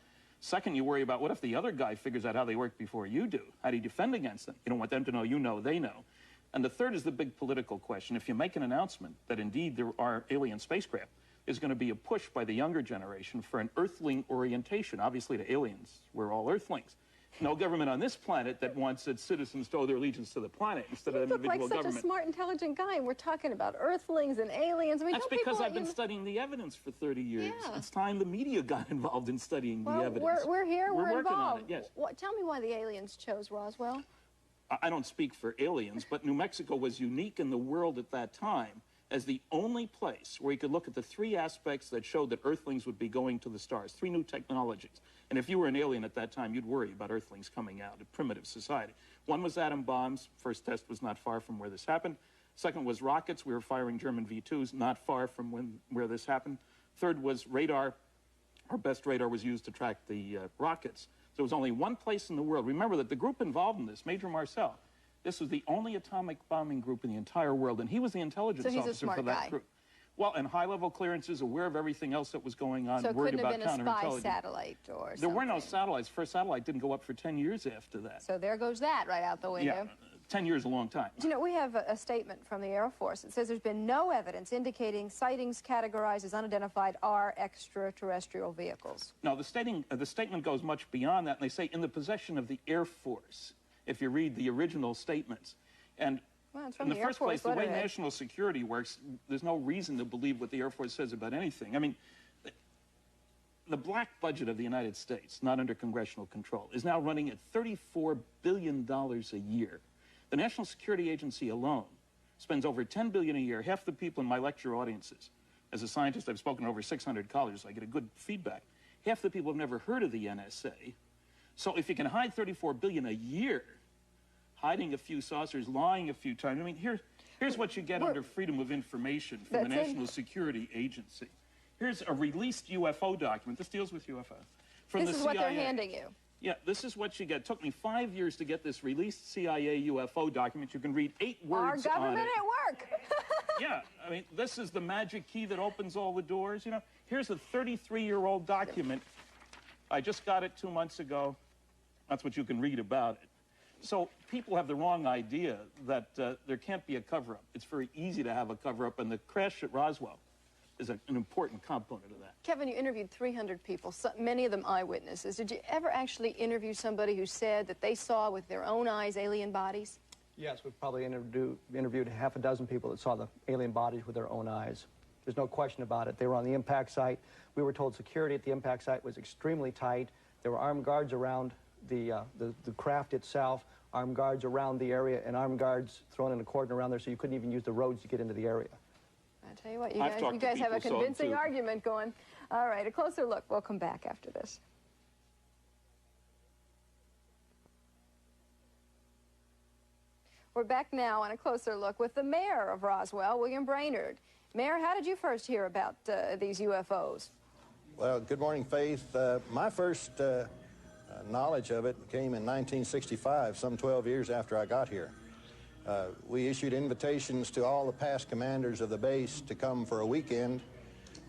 Second, you worry about what if the other guy figures out how they work before you do? How do you defend against them? You don't want them to know you know they know. And the third is the big political question. If you make an announcement that indeed there are alien spacecraft, there's going to be a push by the younger generation for an earthling orientation. Obviously, to aliens, we're all earthlings. No government on this planet that wants its citizens to owe their allegiance to the planet instead of an individual You look like government. such a smart, intelligent guy, and we're talking about earthlings and aliens. I mean, That's because I've been studying the evidence for 30 years. Yeah. It's time the media got involved in studying the Well, evidence. we're here, we're working involved. on it, yes. Tell me why the aliens chose Roswell. I don't speak for aliens, but New Mexico was unique in the world at that time as the only place where you could look at the three aspects that showed that Earthlings would be going to the stars, three new technologies. And if you were an alien at that time, you'd worry about Earthlings coming out, a primitive society. One was atom bombs. First test was not far from where this happened. Second was rockets. We were firing German V-2s not far from where this happened. Third was radar. Our best radar was used to track the rockets. So there was only one place in the world. Remember that the group involved in this, Major Marcel, this was the only atomic bombing group in the entire world, and he was the intelligence officer for that group. Well, and high-level clearances, aware of everything else that was going on, So it worried couldn't about have been a spy counterintelligence. satellite or something. There were no satellites. First satellite didn't go up for 10 years after that. So there goes that right out the window. Yeah, 10 years is a long time. You know, we have a statement from the Air Force. It says there's been no evidence indicating sightings categorized as unidentified are extraterrestrial vehicles. No, the statement goes much beyond that, and they say in the possession of the Air Force, if you read the original statements. And well, it's from in the Air first Force place, the way letterhead. national security works, there's no reason to believe what the Air Force says about anything. I mean, the black budget of the United States, not under congressional control, is now running at $34 billion a year. The National Security Agency alone spends over $10 billion a year. Half the people in my lecture audiences, as a scientist, I've spoken to over 600 colleges, so I get a good feedback. Half the people have never heard of the NSA. So if you can hide $34 billion a year, hiding a few saucers, lying a few times, I mean, here's what you get under Freedom of Information from the National Security Agency. Here's a released UFO document. This deals with UFO. From This the is what they're CIA. handing you. Yeah, this is what you get. It took me 5 years to get this released CIA UFO document. You can read 8 words Our on government it. at work. Yeah, I mean, this is the magic key that opens all the doors. You know, here's a 33-year-old document. I just got it 2 months ago. That's what you can read about it. So people have the wrong idea that there can't be a cover-up. It's very easy to have a cover-up, and the crash at Roswell is an important component of that. Kevin, you interviewed 300 people, many of them eyewitnesses. Did you ever actually interview somebody who said that they saw with their own eyes alien bodies? Yes, we've probably interviewed half a dozen people that saw the alien bodies with their own eyes. There's no question about it. They were on the impact site. We were told security at the impact site was extremely tight. There were armed guards around the craft itself, armed guards around the area, and armed guards thrown in a cordon around there so you couldn't even use the roads to get into the area. I tell you what, you guys have a convincing argument going. All right, a closer look. We'll come back after this. We're back now on a closer look with the mayor of Roswell, William Brainerd. Mayor, how did you first hear about these UFOs? Well, good morning, Faith. My first knowledge of it came in 1965, some 12 years after I got here. We issued invitations to all the past commanders of the base to come for a weekend,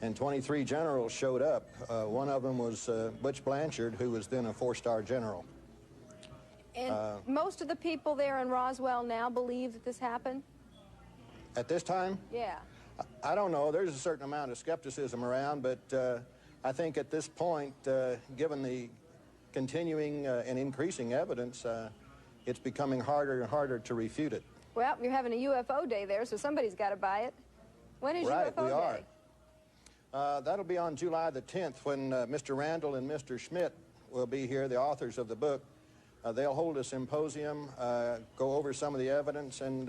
and 23 generals showed up. One of them was Butch Blanchard, who was then a 4-star general. And most of the people there in Roswell now believe that this happened? At this time? Yeah. I don't know. There's a certain amount of skepticism around, but I think at this point, given the continuing and increasing evidence, it's becoming harder and harder to refute it. Well, you're having a UFO day there, so somebody's got to buy it. When is Right, UFO we day? are. That'll be on July the 10th when Mr. Randall and Mr. Schmidt will be here, the authors of the book. They'll hold a symposium, go over some of the evidence, and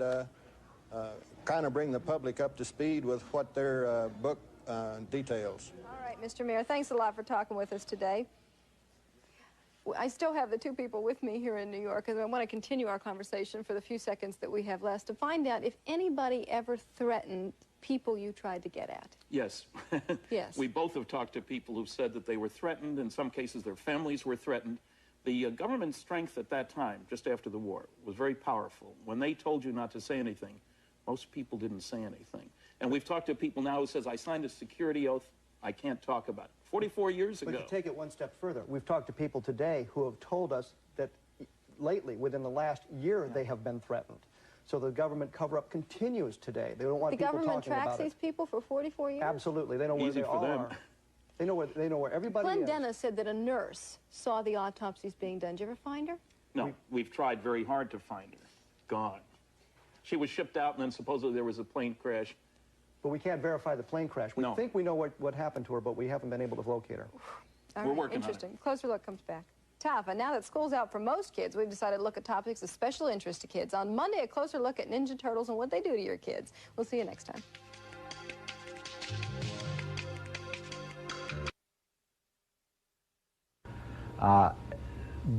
kind of bring the public up to speed with what their book details. All right, Mr. Mayor, thanks a lot for talking with us today. I still have the two people with me here in New York, and I want to continue our conversation for the few seconds that we have left to find out if anybody ever threatened people you tried to get at. Yes. Yes. We both have talked to people who said that they were threatened. In some cases, their families were threatened. The government strength at that time, just after the war, was very powerful. When they told you not to say anything, most people didn't say anything. And we've talked to people now who says, I signed a security oath, I can't talk about it. 44 years ago. But to take it one step further, we've talked to people today who have told us that lately, within the last year, they have been threatened. So the government cover-up continues today. They don't want people talking about it. The government tracks these people for 44 years? Absolutely. They know where Easy they for them. are. They know where everybody Glenn is. Dennis said that a nurse saw the autopsies being done. Did you ever find her? No, we've tried very hard to find her. Gone. She was shipped out, and then supposedly there was a plane crash. But we can't verify the plane crash. We think we know what happened to her, but we haven't been able to locate her. We're working on it. Interesting. Closer look comes back. Tough. And now that school's out for most kids, we've decided to look at topics of special interest to kids. On Monday, a closer look at Ninja Turtles and what they do to your kids. We'll see you next time.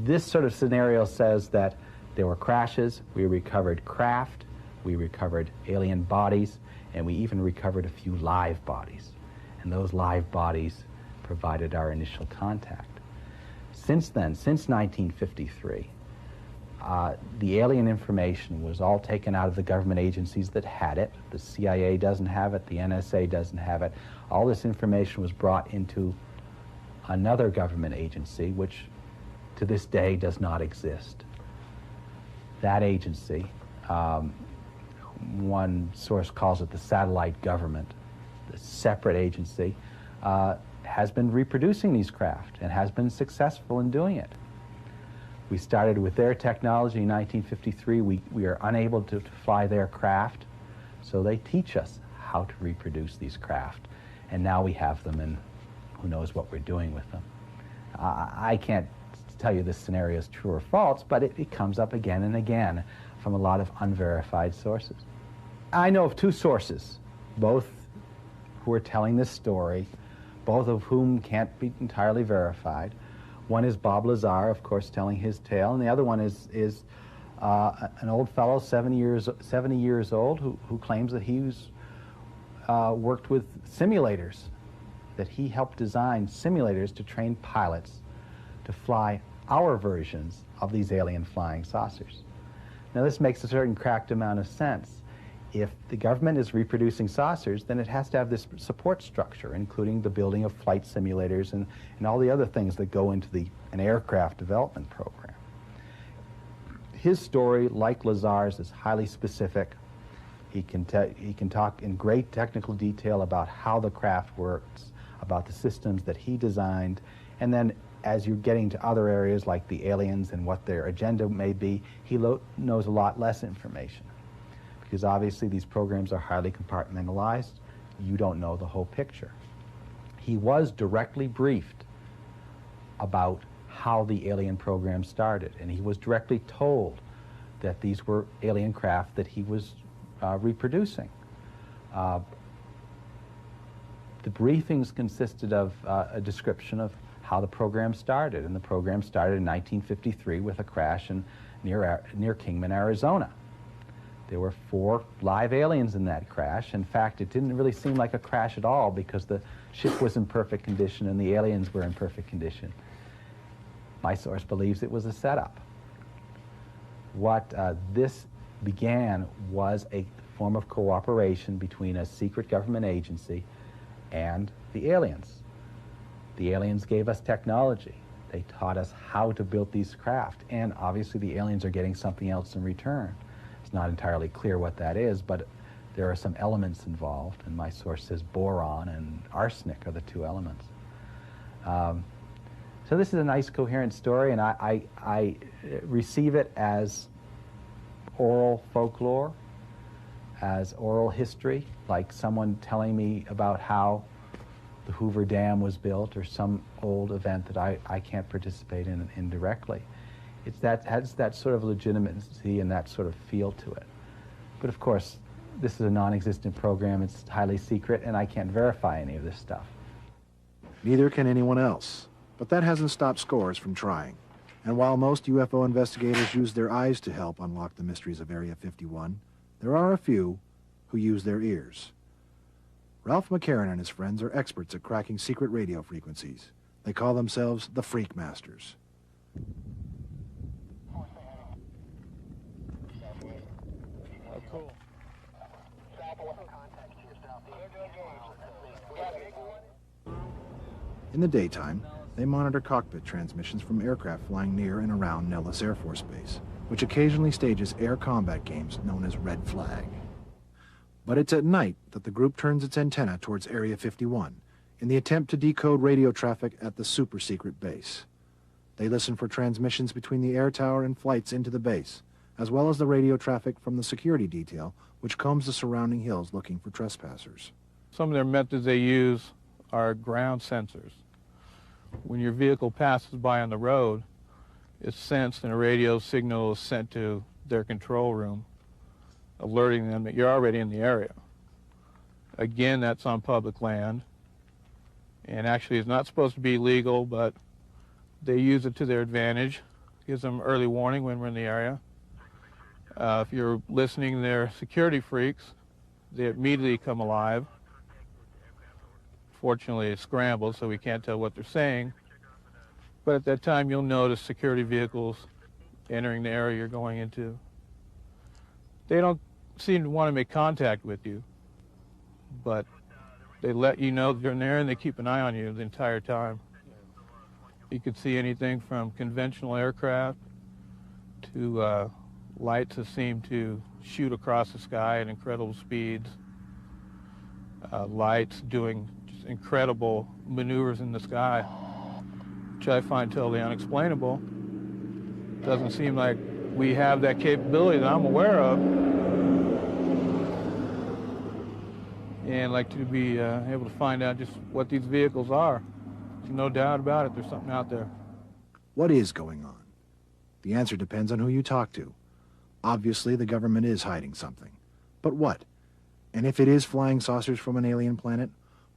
This sort of scenario says that there were crashes, we recovered craft, we recovered alien bodies, and we even recovered a few live bodies. And those live bodies provided our initial contact. Since then, since 1953, the alien information was all taken out of the government agencies that had it. The CIA doesn't have it, the NSA doesn't have it. All this information was brought into another government agency, which to this day does not exist. That agency, one source calls it the satellite government, the separate agency, has been reproducing these craft and has been successful in doing it. We started with their technology in 1953. We are unable to fly their craft, so they teach us how to reproduce these craft. And now we have them, and who knows what we're doing with them. I can't tell you this scenario is true or false, but it comes up again and again from a lot of unverified sources. I know of two sources, both who are telling this story, both of whom can't be entirely verified. One is Bob Lazar, of course, telling his tale, and the other one is an old fellow, 70 years old, who claims that he's worked with simulators, that he helped design simulators to train pilots to fly our versions of these alien flying saucers. Now, this makes a certain cracked amount of sense. If the government is reproducing saucers, then it has to have this support structure, including the building of flight simulators and all the other things that go into an aircraft development program. His story, like Lazar's, is highly specific. He can talk in great technical detail about how the craft works, about the systems that he designed, and then as you're getting to other areas like the aliens and what their agenda may be, he knows a lot less information. Because obviously these programs are highly compartmentalized. You don't know the whole picture. He was directly briefed about how the alien program started, and he was directly told that these were alien craft that he was reproducing. The briefings consisted of a description of how the program started, and the program started in 1953 with a crash near Kingman, Arizona. There were 4 live aliens in that crash. In fact, it didn't really seem like a crash at all because the ship was in perfect condition and the aliens were in perfect condition. My source believes it was a setup. What this began was a form of cooperation between a secret government agency and the aliens. The aliens gave us technology. They taught us how to build these craft, and obviously the aliens are getting something else in return. It's not entirely clear what that is, but there are some elements involved, and my source says boron and arsenic are the two elements. So this is a nice, coherent story, and I receive it as oral folklore, as oral history, like someone telling me about how the Hoover Dam was built or some old event that I can't participate in directly. Has that sort of legitimacy and that sort of feel to it. But of course, this is a non-existent program, it's highly secret, and I can't verify any of this stuff. Neither can anyone else, but that hasn't stopped scores from trying. And while most UFO investigators use their eyes to help unlock the mysteries of Area 51, there are a few who use their ears. Ralph McCarran and his friends are experts at cracking secret radio frequencies. They call themselves the Freak Masters. Oh, cool. In the daytime, they monitor cockpit transmissions from aircraft flying near and around Nellis Air Force Base, which occasionally stages air combat games known as Red Flag. But it's at night that the group turns its antenna towards Area 51 in the attempt to decode radio traffic at the super-secret base. They listen for transmissions between the air tower and flights into the base, as well as the radio traffic from the security detail, which combs the surrounding hills looking for trespassers. Some of their methods they use are ground sensors. When your vehicle passes by on the road, it's sensed and a radio signal is sent to their control room, alerting them that you're already in the area. Again, that's on public land, and actually it's not supposed to be legal, but they use it to their advantage. Gives them early warning when we're in the area. If you're listening to their security freaks, they immediately come alive. Fortunately, it's scrambled, so we can't tell what they're saying. But at that time, you'll notice security vehicles entering the area you're going into. They don't seem to want to make contact with you, but they let you know they're in there and they keep an eye on you the entire time. You could see anything from conventional aircraft to lights that seem to shoot across the sky at incredible speeds, lights doing just incredible maneuvers in the sky, which I find totally unexplainable. Doesn't seem like we have that capability that I'm aware of. And I'd like to be able to find out just what these vehicles are. There's no doubt about it, there's something out there. What is going on? The answer depends on who you talk to. Obviously, the government is hiding something. But what? And if it is flying saucers from an alien planet,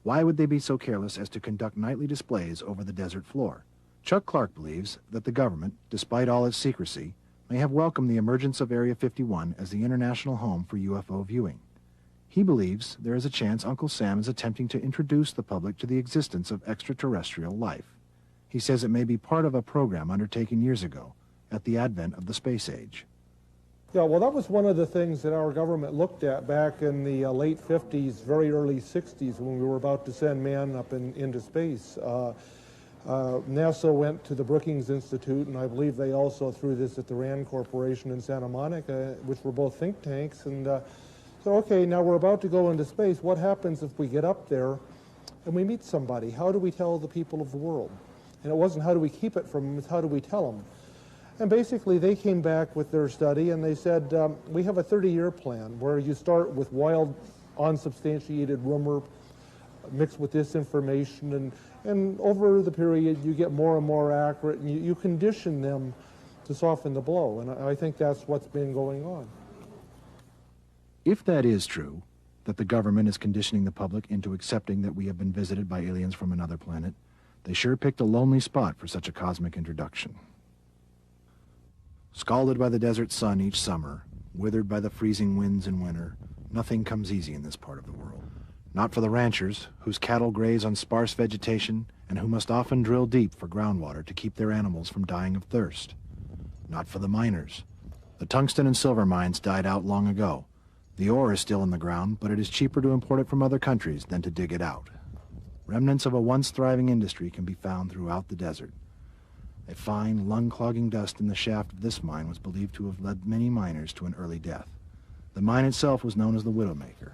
why would they be so careless as to conduct nightly displays over the desert floor? Chuck Clark believes that the government, despite all its secrecy, may have welcomed the emergence of Area 51 as the international home for UFO viewing. He believes there is a chance Uncle Sam is attempting to introduce the public to the existence of extraterrestrial life. He says it may be part of a program undertaken years ago, at the advent of the space age. Yeah, well, that was one of the things that our government looked at back in the late 50s, very early 60s, when we were about to send man up into space. NASA went to the Brookings Institute, and I believe they also threw this at the RAND Corporation in Santa Monica, which were both think tanks. And so, okay, now we're about to go into space. What happens if we get up there and we meet somebody? How do we tell the people of the world? And it wasn't how do we keep it from them, it's how do we tell them? And basically, they came back with their study, and they said, we have a 30-year plan where you start with wild, unsubstantiated rumor mixed with disinformation, and over the period, you get more and more accurate, and you condition them to soften the blow. And I think that's what's been going on. If that is true, that the government is conditioning the public into accepting that we have been visited by aliens from another planet, they sure picked a lonely spot for such a cosmic introduction. Scalded by the desert sun each summer, withered by the freezing winds in winter, nothing comes easy in this part of the world. Not for the ranchers, whose cattle graze on sparse vegetation and who must often drill deep for groundwater to keep their animals from dying of thirst. Not for the miners. The tungsten and silver mines died out long ago. The ore is still in the ground, but it is cheaper to import it from other countries than to dig it out. Remnants of a once thriving industry can be found throughout the desert. A fine, lung-clogging dust in the shaft of this mine was believed to have led many miners to an early death. The mine itself was known as the Widowmaker.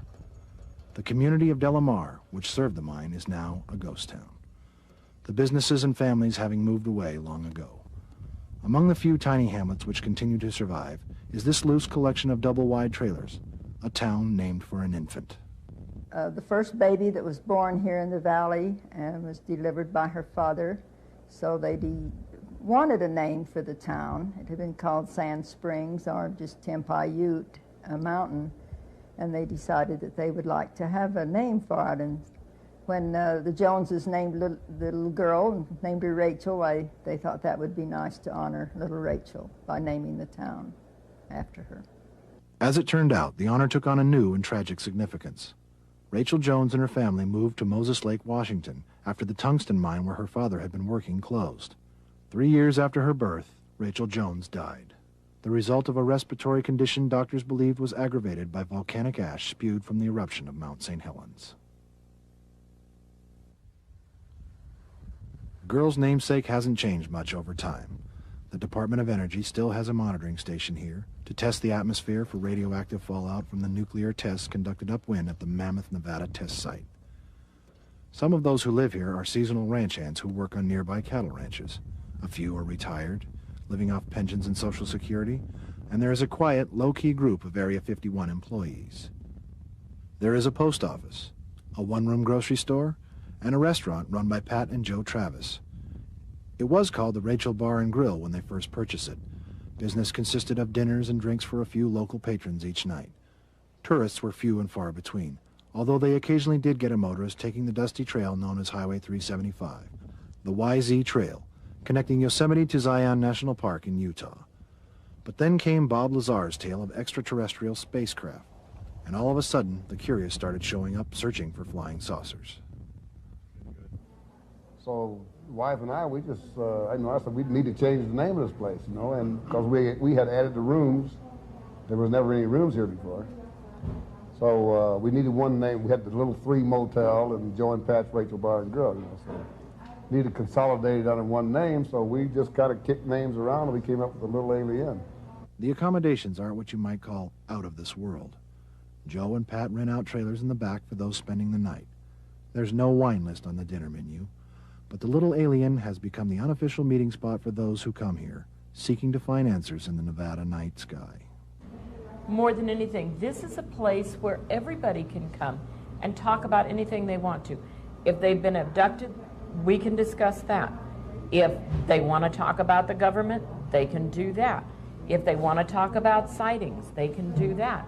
The community of Delamar, which served the mine, is now a ghost town, the businesses and families having moved away long ago. Among the few tiny hamlets which continue to survive is this loose collection of double-wide trailers, a town named for an infant. The first baby that was born here in the valley was delivered by her father, so they wanted a name for the town. It had been called Sand Springs or just Tempaiute, a mountain, and they decided that they would like to have a name for it. And when the Joneses named the little girl, named her Rachel, they thought that would be nice to honor little Rachel by naming the town after her. As it turned out, the honor took on a new and tragic significance. Rachel Jones and her family moved to Moses Lake, Washington, after the tungsten mine where her father had been working closed. 3 years after her birth, Rachel Jones died, the result of a respiratory condition doctors believed was aggravated by volcanic ash spewed from the eruption of Mount St. Helens. The girl's namesake hasn't changed much over time. The Department of Energy still has a monitoring station here to test the atmosphere for radioactive fallout from the nuclear tests conducted upwind at the Mammoth, Nevada test site. Some of those who live here are seasonal ranch hands who work on nearby cattle ranches. A few are retired, living off pensions and Social Security, and there is a quiet, low-key group of Area 51 employees. There is a post office, a one-room grocery store, and a restaurant run by Pat and Joe Travis. It was called the Rachel Bar and Grill when they first purchased it. Business consisted of dinners and drinks for a few local patrons each night. Tourists were few and far between, although they occasionally did get a motorist taking the dusty trail known as Highway 375, the YZ Trail, connecting Yosemite to Zion National Park in Utah. But then came Bob Lazar's tale of extraterrestrial spacecraft, and all of a sudden the curious started showing up searching for flying saucers. So wife and I, we just, I said we need to change the name of this place, you know, and because we had added the rooms. There was never any rooms here before. So we needed one name. We had the Little 3 Motel and Joe and Pat's Rachel Bar and Grill, you know, so needed to consolidate it under one name, so we just kind of kicked names around and we came up with a Little Alien. The accommodations aren't what you might call out of this world. Joe and Pat rent out trailers in the back for those spending the night. There's no wine list on the dinner menu, but the Little Alien has become the unofficial meeting spot for those who come here, seeking to find answers in the Nevada night sky. More than anything, this is a place where everybody can come and talk about anything they want to. If they've been abducted, we can discuss that. If they want to talk about the government, they can do that. If they want to talk about sightings, they can do that.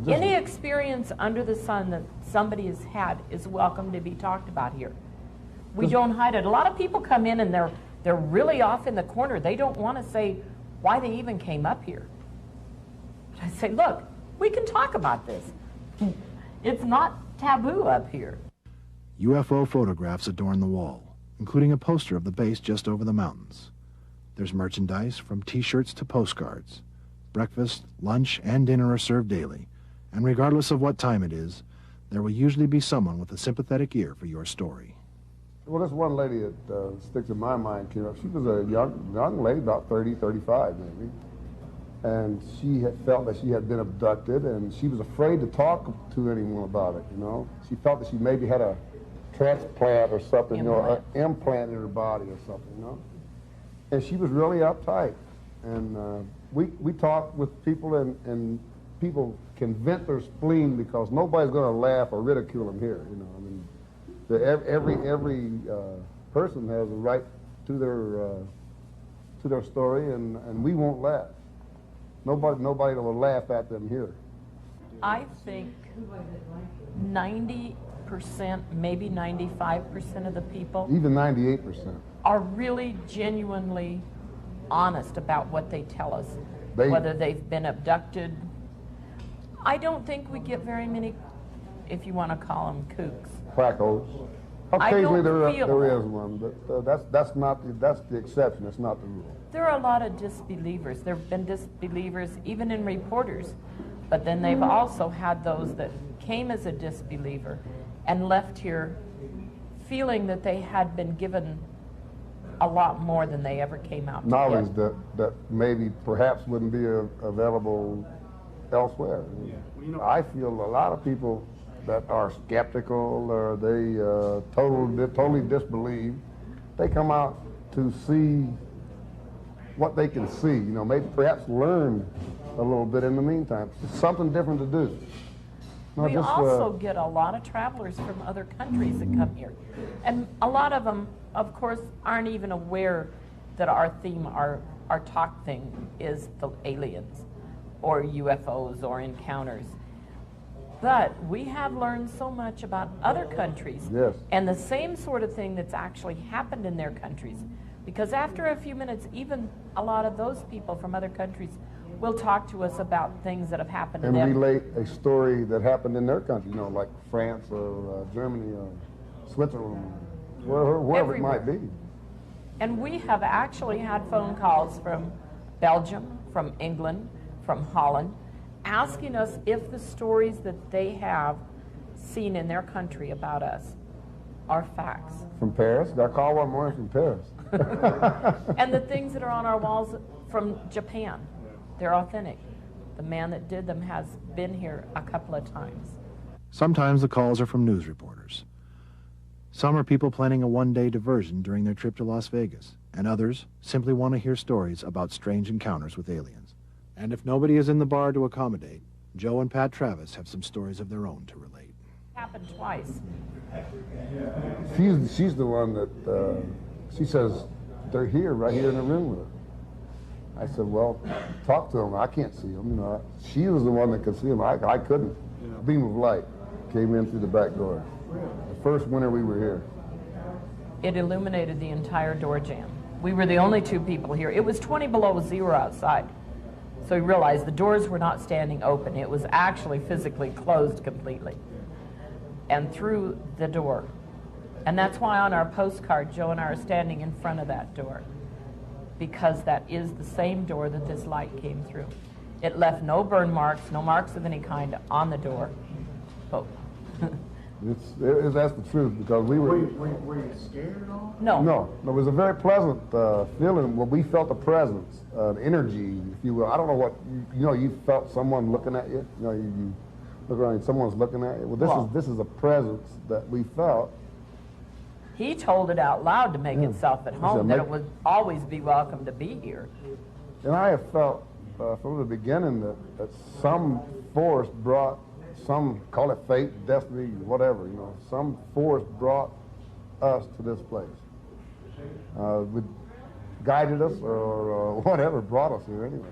Any experience under the sun that somebody has had is welcome to be talked about here. We don't hide it. A lot of people come in and they're really off in the corner. They don't want to say why they even came up here. I say, look, we can talk about this. It's not taboo up here. UFO photographs adorn the wall, including a poster of the base just over the mountains. There's merchandise from T-shirts to postcards. Breakfast, lunch, and dinner are served daily, and regardless of what time it is, there will usually be someone with a sympathetic ear for your story. Well, this one lady that sticks in my mind came up. She was a young lady, about 30, 35 maybe, and she had felt that she had been abducted, and she was afraid to talk to anyone about it, you know. She felt that she maybe had a transplant or something, you know, an implant in her body or something, you know. And she was really uptight. And we talked with people, and people can vent their spleen because nobody's going to laugh or ridicule them here, you know. I mean, every person has a right to their story, and we won't laugh. Nobody will laugh at them here. I think 90%, maybe 95% of the people, even 98%, are really genuinely honest about what they tell us, whether they've been abducted. I don't think we get very many, if you want to call them kooks. Quackos. Occasionally there is one, but that's the exception. It's not the rule. There are a lot of disbelievers. There have been disbelievers even in reporters, but then they've also had those that came as a disbeliever and left here feeling that they had been given a lot more than they ever came out to knowledge get. that maybe perhaps wouldn't be available elsewhere. I feel a lot of people that are skeptical or they totally disbelieve, they come out to see what they can see, maybe perhaps learn a little bit in the meantime. It's something different to do. We also get a lot of travelers from other countries that come here. And a lot of them, of course, aren't even aware that our theme, our talk thing is the aliens or UFOs or encounters. But we have learned so much about other countries and the same sort of thing that's actually happened in their countries. Because after a few minutes, even a lot of those people from other countries will talk to us about things that have happened to them. And relate a story that happened in their country, like France or Germany or Switzerland, wherever it might be. And we have actually had phone calls from Belgium, from England, from Holland, asking us if the stories that they have seen in their country about us are facts. From Paris? Got a call one morning from Paris. And the things that are on our walls from Japan, they're authentic. The man that did them has been here a couple of times. Sometimes the calls are from news reporters. Some are people planning a one-day diversion during their trip to Las Vegas, and others simply want to hear stories about strange encounters with aliens. And if nobody is in the bar to accommodate, Joe and Pat Travis have some stories of their own to relate. Happened twice. She's the one that, she says, they're here, right here in the room with her. I said, well, talk to them. I can't see them. She was the one that could see them. I couldn't. Beam of light came in through the back door. The first winter we were here. It illuminated the entire door jamb. We were the only two people here. It was 20 below zero outside. So we realized the doors were not standing open. It was actually physically closed completely. And through the door. And that's why on our postcard, Joe and I are standing in front of that door. Because that is the same door that this light came through. It left no burn marks, no marks of any kind on the door. Oh. That's the truth, because we were... Were you scared at all? No. No, it was a very pleasant feeling. Well, we felt a presence, an energy, if you will. I don't know what, you felt someone looking at you. You look around and someone's looking at you. Well, this is a presence that we felt. He told it out loud to make itself at home, that it would always be welcome to be here. And I have felt from the beginning that some force brought, call it fate, destiny, whatever, some force brought us to this place. Guided us or whatever brought us here anyway.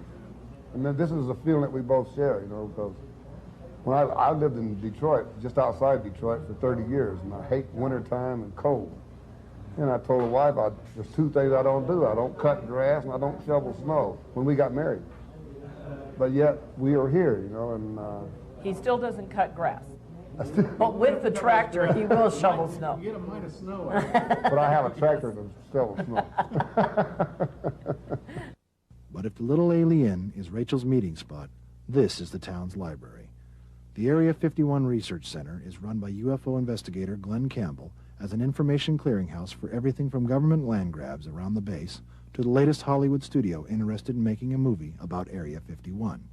And then this is a feeling that we both share, because when I lived in Detroit, just outside Detroit for 30 years, and I hate wintertime and cold. And I told the wife, there's two things I don't do. I don't cut grass and I don't shovel snow when we got married. But yet we are here, and... He still doesn't cut grass. But with the tractor, he will shovel snow. You get a mite of snow. But I have a tractor to shovel snow. But if the Little Alien is Rachel's meeting spot, this is the town's library. The Area 51 Research Center is run by UFO investigator Glenn Campbell as an information clearinghouse for everything from government land grabs around the base to the latest Hollywood studio interested in making a movie about Area 51.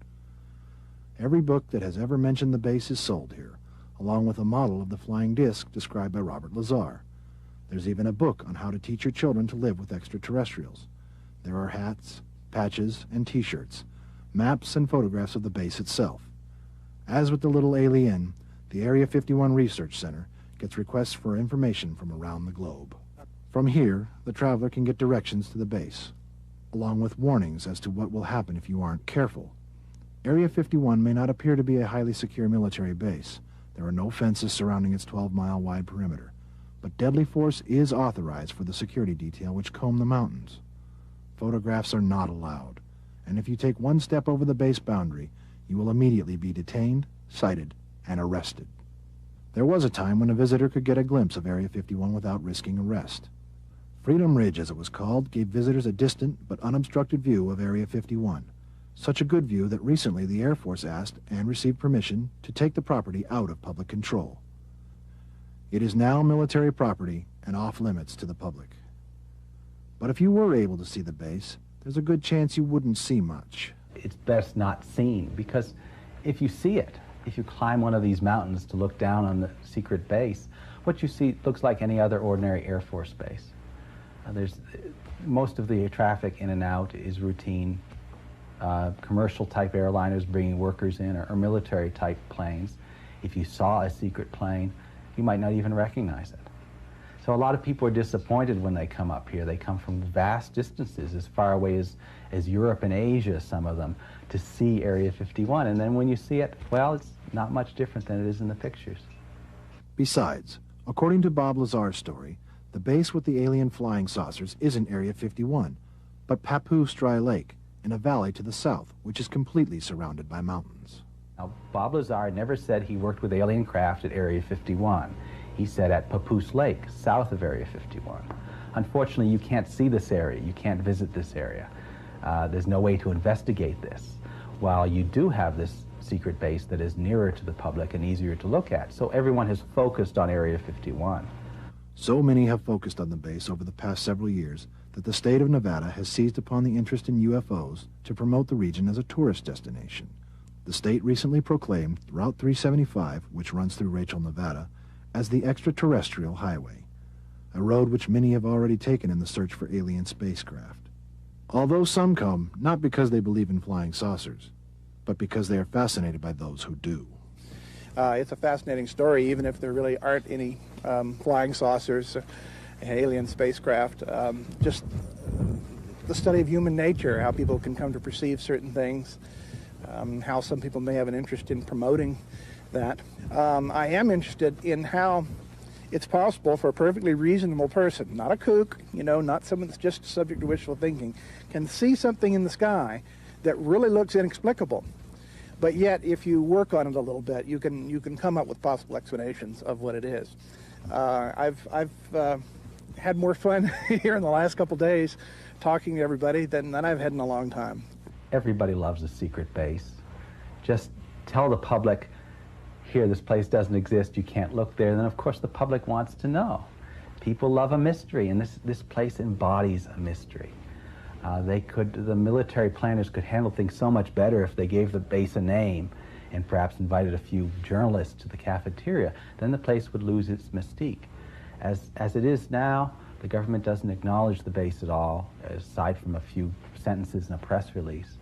Every book that has ever mentioned the base is sold here, along with a model of the flying disc described by Robert Lazar. There's even a book on how to teach your children to live with extraterrestrials. There are hats, patches, and T-shirts, maps and photographs of the base itself. As with the Little Alien, the Area 51 Research Center gets requests for information from around the globe. From here, the traveler can get directions to the base, along with warnings as to what will happen if you aren't careful. Area 51 may not appear to be a highly secure military base. There are no fences surrounding its 12-mile wide perimeter, but deadly force is authorized for the security detail which comb the mountains. Photographs are not allowed, and if you take one step over the base boundary, you will immediately be detained, cited, and arrested. There was a time when a visitor could get a glimpse of Area 51 without risking arrest. Freedom Ridge, as it was called, gave visitors a distant but unobstructed view of Area 51. Such a good view that recently the Air Force asked and received permission to take the property out of public control. It is now military property and off limits to the public. But if you were able to see the base, there's a good chance you wouldn't see much. It's best not seen, because if you see it, if you climb one of these mountains to look down on the secret base, what you see looks like any other ordinary Air Force base. Most of the traffic in and out is routine, commercial type airliners bringing workers in, or military type planes. If you saw a secret plane, you might not even recognize it. So a lot of people are disappointed when they come up here. They come from vast distances, as far away as Europe and Asia, some of them, to see Area 51. And then when you see it, well, it's not much different than it is in the pictures. Besides, according to Bob Lazar's story, the base with the alien flying saucers isn't Area 51, but Papoose Dry Lake, in a valley to the south, which is completely surrounded by mountains. Now, Bob Lazar never said he worked with alien craft at Area 51. He said at Papoose Lake, south of Area 51. Unfortunately, you can't see this area. You can't visit this area. There's no way to investigate this, while you do have this secret base that is nearer to the public and easier to look at. So everyone has focused on Area 51. So many have focused on the base over the past several years that the state of Nevada has seized upon the interest in UFOs to promote the region as a tourist destination. The state recently proclaimed Route 375, which runs through Rachel, Nevada, as the extraterrestrial highway, a road which many have already taken in the search for alien spacecraft. Although some come not because they believe in flying saucers, but because they are fascinated by those who do. It's a fascinating story, even if there really aren't any flying saucers, alien spacecraft. Just the study of human nature, how people can come to perceive certain things, how some people may have an interest in promoting that. I am interested in how it's possible for a perfectly reasonable person, not a kook, not someone that's just subject to wishful thinking, can see something in the sky that really looks inexplicable. But yet, if you work on it a little bit, you can come up with possible explanations of what it is. I've had more fun here in the last couple days talking to everybody than I've had in a long time. Everybody loves a secret base. Just tell the public, here, this place doesn't exist, you can't look there, then of course the public wants to know. People love a mystery, and this place embodies a mystery. The military planners could handle things so much better if they gave the base a name and perhaps invited a few journalists to the cafeteria. Then the place would lose its mystique. As it is now, the government doesn't acknowledge the base at all, aside from a few sentences in a press release.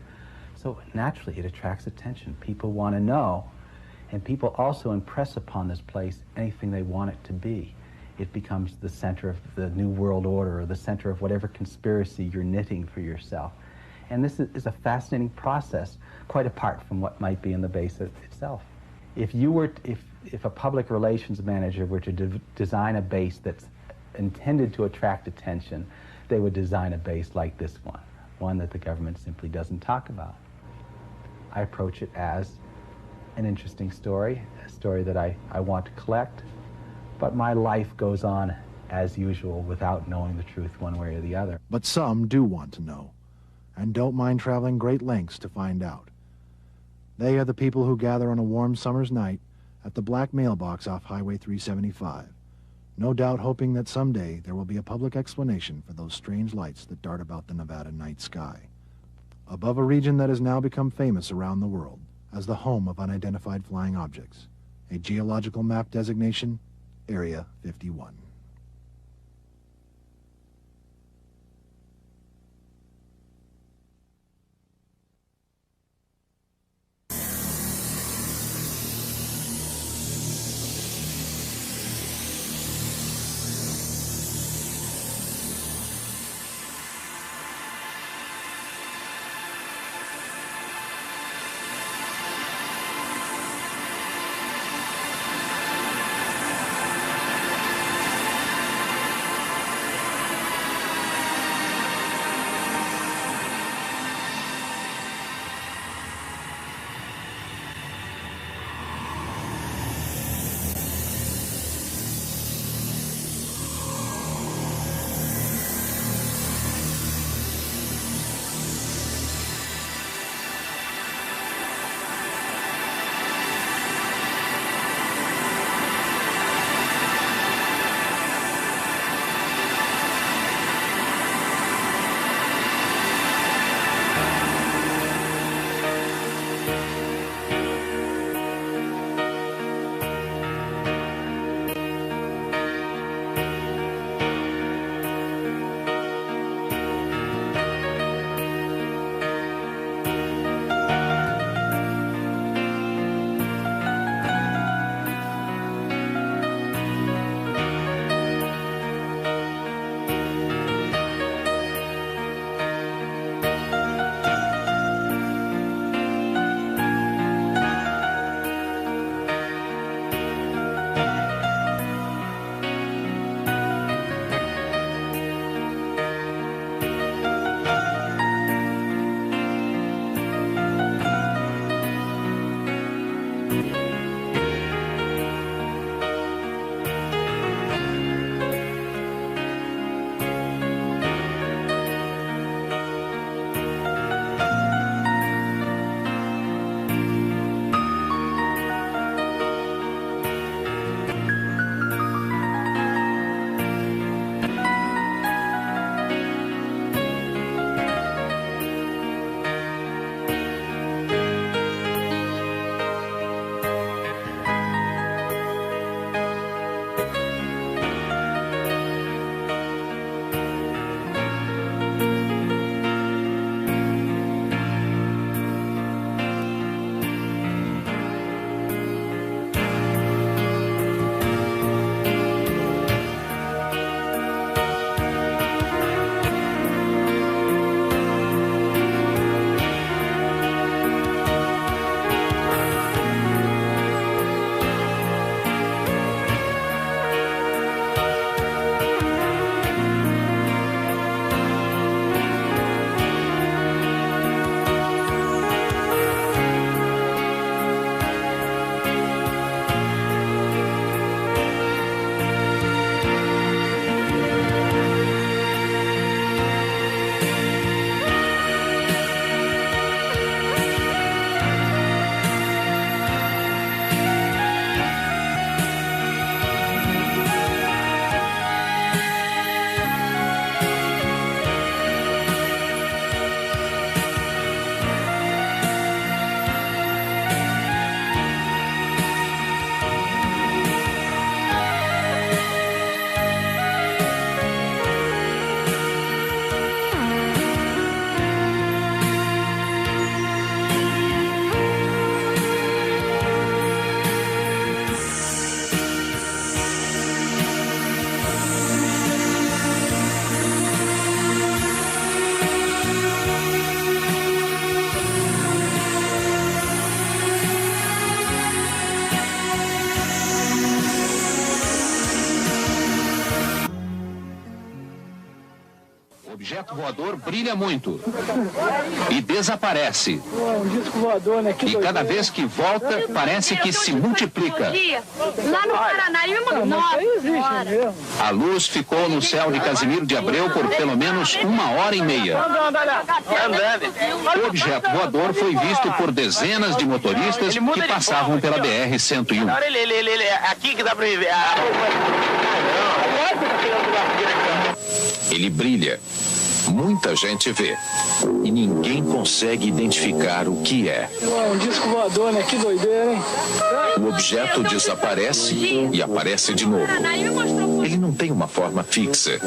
So naturally, it attracts attention. People want to know, and people also impress upon this place anything they want it to be. It becomes the center of the New World Order, or the center of whatever conspiracy you're knitting for yourself. And this is a fascinating process, quite apart from what might be in the base itself. If a public relations manager were to design a base that's intended to attract attention, they would design a base like this one that the government simply doesn't talk about. I approach it as an interesting story, a story that I want to collect, but my life goes on as usual without knowing the truth one way or the other. But some do want to know, and don't mind traveling great lengths to find out. They are the people who gather on a warm summer's night at the black mailbox off Highway 375, no doubt hoping that someday there will be a public explanation for those strange lights that dart about the Nevada night sky, above a region that has now become famous around the world as the home of unidentified flying objects, a geological map designation, Area 51. O objeto voador brilha muito e desaparece. Um disco voador, né? E cada vez que volta, parece que se multiplica. Lá no Paranaíba, nossa, A luz ficou no céu de Casimiro de Abreu por pelo menos 1h30. O objeto voador foi visto por dezenas de motoristas que passavam pela BR-101. Aqui que dá pra ver. Ele brilha. Muita gente vê. E ninguém consegue identificar o que é. Um disco voador, né? Que doideira, hein? O objeto desaparece e aparece de novo. Ele não tem uma forma fixa.